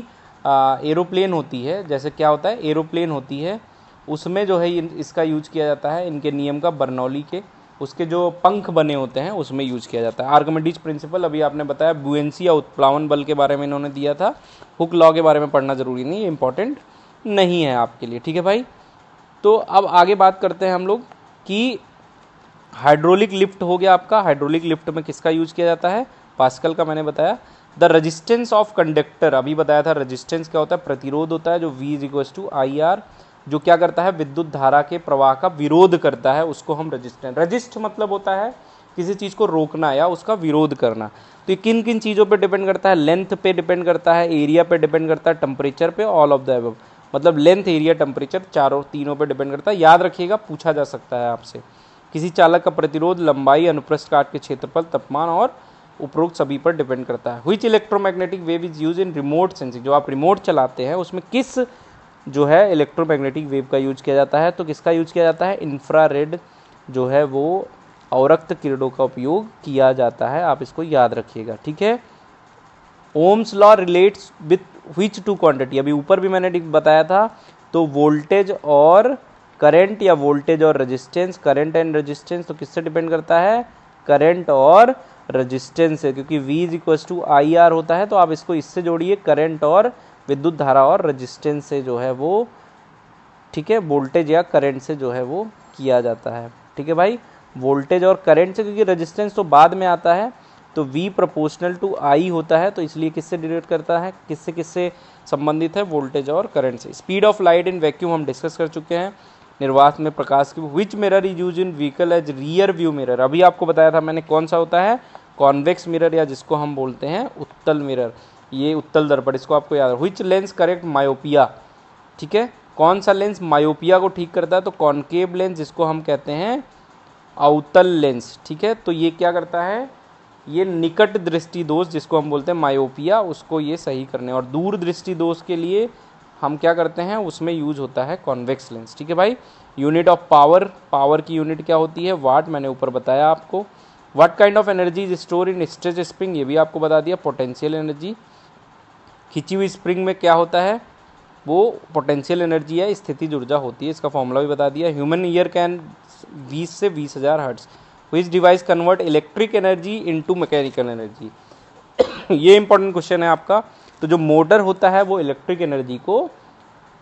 एरोप्लेन होती है, जैसे क्या होता है एरोप्लेन होती है, उसमें जो है इसका यूज किया जाता है, इनके नियम का, बर्नौली के उसके जो पंख बने होते हैं उसमें यूज किया जाता है। आर्किमिडीज प्रिंसिपल अभी आपने बताया, बुएंसी या उत्प्लावन बल के बारे में इन्होंने दिया था। हुक लॉ के बारे में पढ़ना जरूरी नहीं है, इंपॉर्टेंट नहीं है आपके लिए, ठीक है भाई। तो अब आगे बात करते हैं हम लोग कि हाइड्रोलिक लिफ्ट हो गया आपका। हाइड्रोलिक लिफ्ट में किसका यूज किया जाता है, पास्कल का मैंने बताया। द रेजिस्टेंस ऑफ कंडक्टर अभी बताया था, रेजिस्टेंस क्या होता है, प्रतिरोध होता है, जो V = IR, जो क्या करता है, विद्युत धारा के प्रवाह का विरोध करता है, उसको हम रेजिस्टेंस, रेजिस्ट मतलब होता है किसी चीज़ को रोकना या उसका विरोध करना। तो ये किन किन चीज़ों पे डिपेंड करता है, लेंथ पे डिपेंड करता है, एरिया पे डिपेंड करता है, टेम्परेचर पे, ऑल ऑफ द अबव, मतलब लेंथ, एरिया, टेम्परेचर, तीनों पे डिपेंड करता है। याद रखिएगा, पूछा जा सकता है आपसे। किसी चालक का प्रतिरोध लंबाई, अनुप्रस्थ काट के क्षेत्रफल, तापमान और उपरोक्त सभी पर डिपेंड करता है। Which electromagnetic wave is use in remote sensing, जो आप रिमोट चलाते हैं उसमें किस जो है इलेक्ट्रोमैग्नेटिक वेव का यूज किया जाता है, तो किसका यूज किया जाता है, इंफ्रारेड जो है वो अवरक्त किरणों का उपयोग किया जाता है, आप इसको याद रखिएगा, ठीक है। Ohm's law relates with which to quantity, अभी ऊपर भी मैंने बताया था, तो वोल्टेज और करंट या वोल्टेज और रेजिस्टेंस, करंट एंड रेजिस्टेंस, तो किससे डिपेंड करता है, करंट और रेजिस्टेंस से, क्योंकि V = IR होता है, तो आप इसको इससे जोड़िए, करंट और विद्युत धारा और रेजिस्टेंस से जो है वो, ठीक है, वोल्टेज या करंट से जो है वो किया जाता है, ठीक है भाई, वोल्टेज और करंट से, क्योंकि रेजिस्टेंस तो बाद में आता है, तो V = I होता है, तो इसलिए किससे डिनोट करता है, किससे किससे संबंधित है, वोल्टेज और करंट से। Speed of light in vacuum हम डिस्कस कर चुके हैं, निर्वात में प्रकाश की। Which mirror is use in vehicle as rear view mirror, अभी आपको बताया था मैंने कौन सा होता है, कॉन्वेक्स मिरर, या जिसको हम बोलते हैं उत्तल मिरर, ये उत्तल दर्पण, इसको आपको याद है। विच लेंस करेक्ट मायोपिया, ठीक है, कौन सा लेंस मायोपिया को ठीक करता है, तो कॉनकेव लेंस, जिसको हम कहते हैं अवतल लेंस, ठीक है। तो ये क्या करता है, ये निकट दृष्टि दोष, जिसको हम बोलते हैं मायोपिया, उसको ये सही करने, और दूर दृष्टि दोष के लिए हम क्या करते हैं, उसमें यूज होता है कॉन्वेक्स लेंस, ठीक है भाई। यूनिट ऑफ पावर, पावर की यूनिट क्या होती है, वाट, मैंने ऊपर बताया आपको। What kind of energy is store in stretch spring, ये भी आपको बता दिया, पोटेंशियल एनर्जी। खिंची हुई स्प्रिंग में क्या होता है, वो पोटेंशियल एनर्जी है, स्थितिज ऊर्जा होती है, इसका फॉर्मूला भी बता दिया। ह्यूमन ईयर कैन 20 से 20,000 हर्ट्ज। विच device convert electric energy into mechanical energy, ये इंपॉर्टेंट क्वेश्चन है आपका। तो जो मोटर होता है वो इलेक्ट्रिक एनर्जी को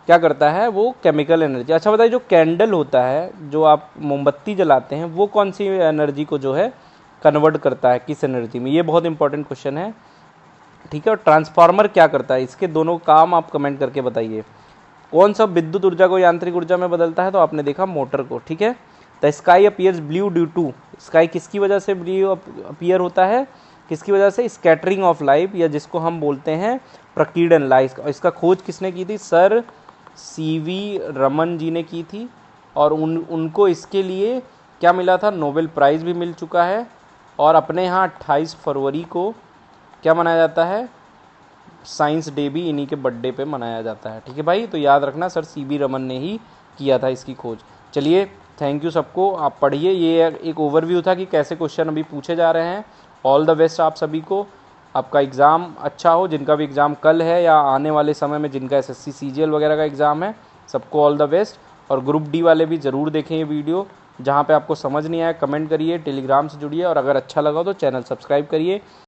क्या करता है, वो केमिकल एनर्जी। अच्छा बताइए, जो कैंडल होता है, जो आप मोमबत्ती जलाते हैं, वो कौन सी एनर्जी को जो है कन्वर्ट करता है, किस एनर्जी में, ये बहुत इंपॉर्टेंट क्वेश्चन है, ठीक है। और ट्रांसफार्मर क्या करता है, इसके दोनों काम आप कमेंट करके बताइए। कौन सा विद्युत ऊर्जा को यांत्रिक ऊर्जा में बदलता है, तो आपने देखा मोटर को, ठीक है। The sky appears blue due to, sky किसकी वजह से ब्लू अपीयर होता है, किसकी वजह से, स्कैटरिंग ऑफ लाइट, या जिसको हम बोलते हैं प्रकीर्णन लाइट। इसका खोज किसने की थी, सर CV रमन जी ने की थी, और उनको इसके लिए क्या मिला था, नोबेल प्राइज़ भी मिल चुका है। और अपने यहाँ 28 फरवरी को क्या मनाया जाता है, साइंस डे भी इन्हीं के बर्थडे पे मनाया जाता है, ठीक है भाई। तो याद रखना, सर CV रमन ने ही किया था इसकी खोज। चलिए, थैंक यू सबको, आप पढ़िए, ये एक ओवरव्यू था कि कैसे क्वेश्चन अभी पूछे जा रहे हैं। ऑल द बेस्ट आप सभी को, आपका एग्ज़ाम अच्छा हो, जिनका भी एग्ज़ाम कल है या आने वाले समय में जिनका SSC CGL वगैरह का एग्ज़ाम है, सबको ऑल द बेस्ट। और ग्रुप D वाले भी ज़रूर देखें ये वीडियो, जहाँ पे आपको समझ नहीं आया कमेंट करिए, टेलीग्राम से जुड़िए, और अगर अच्छा लगा तो चैनल सब्सक्राइब करिए।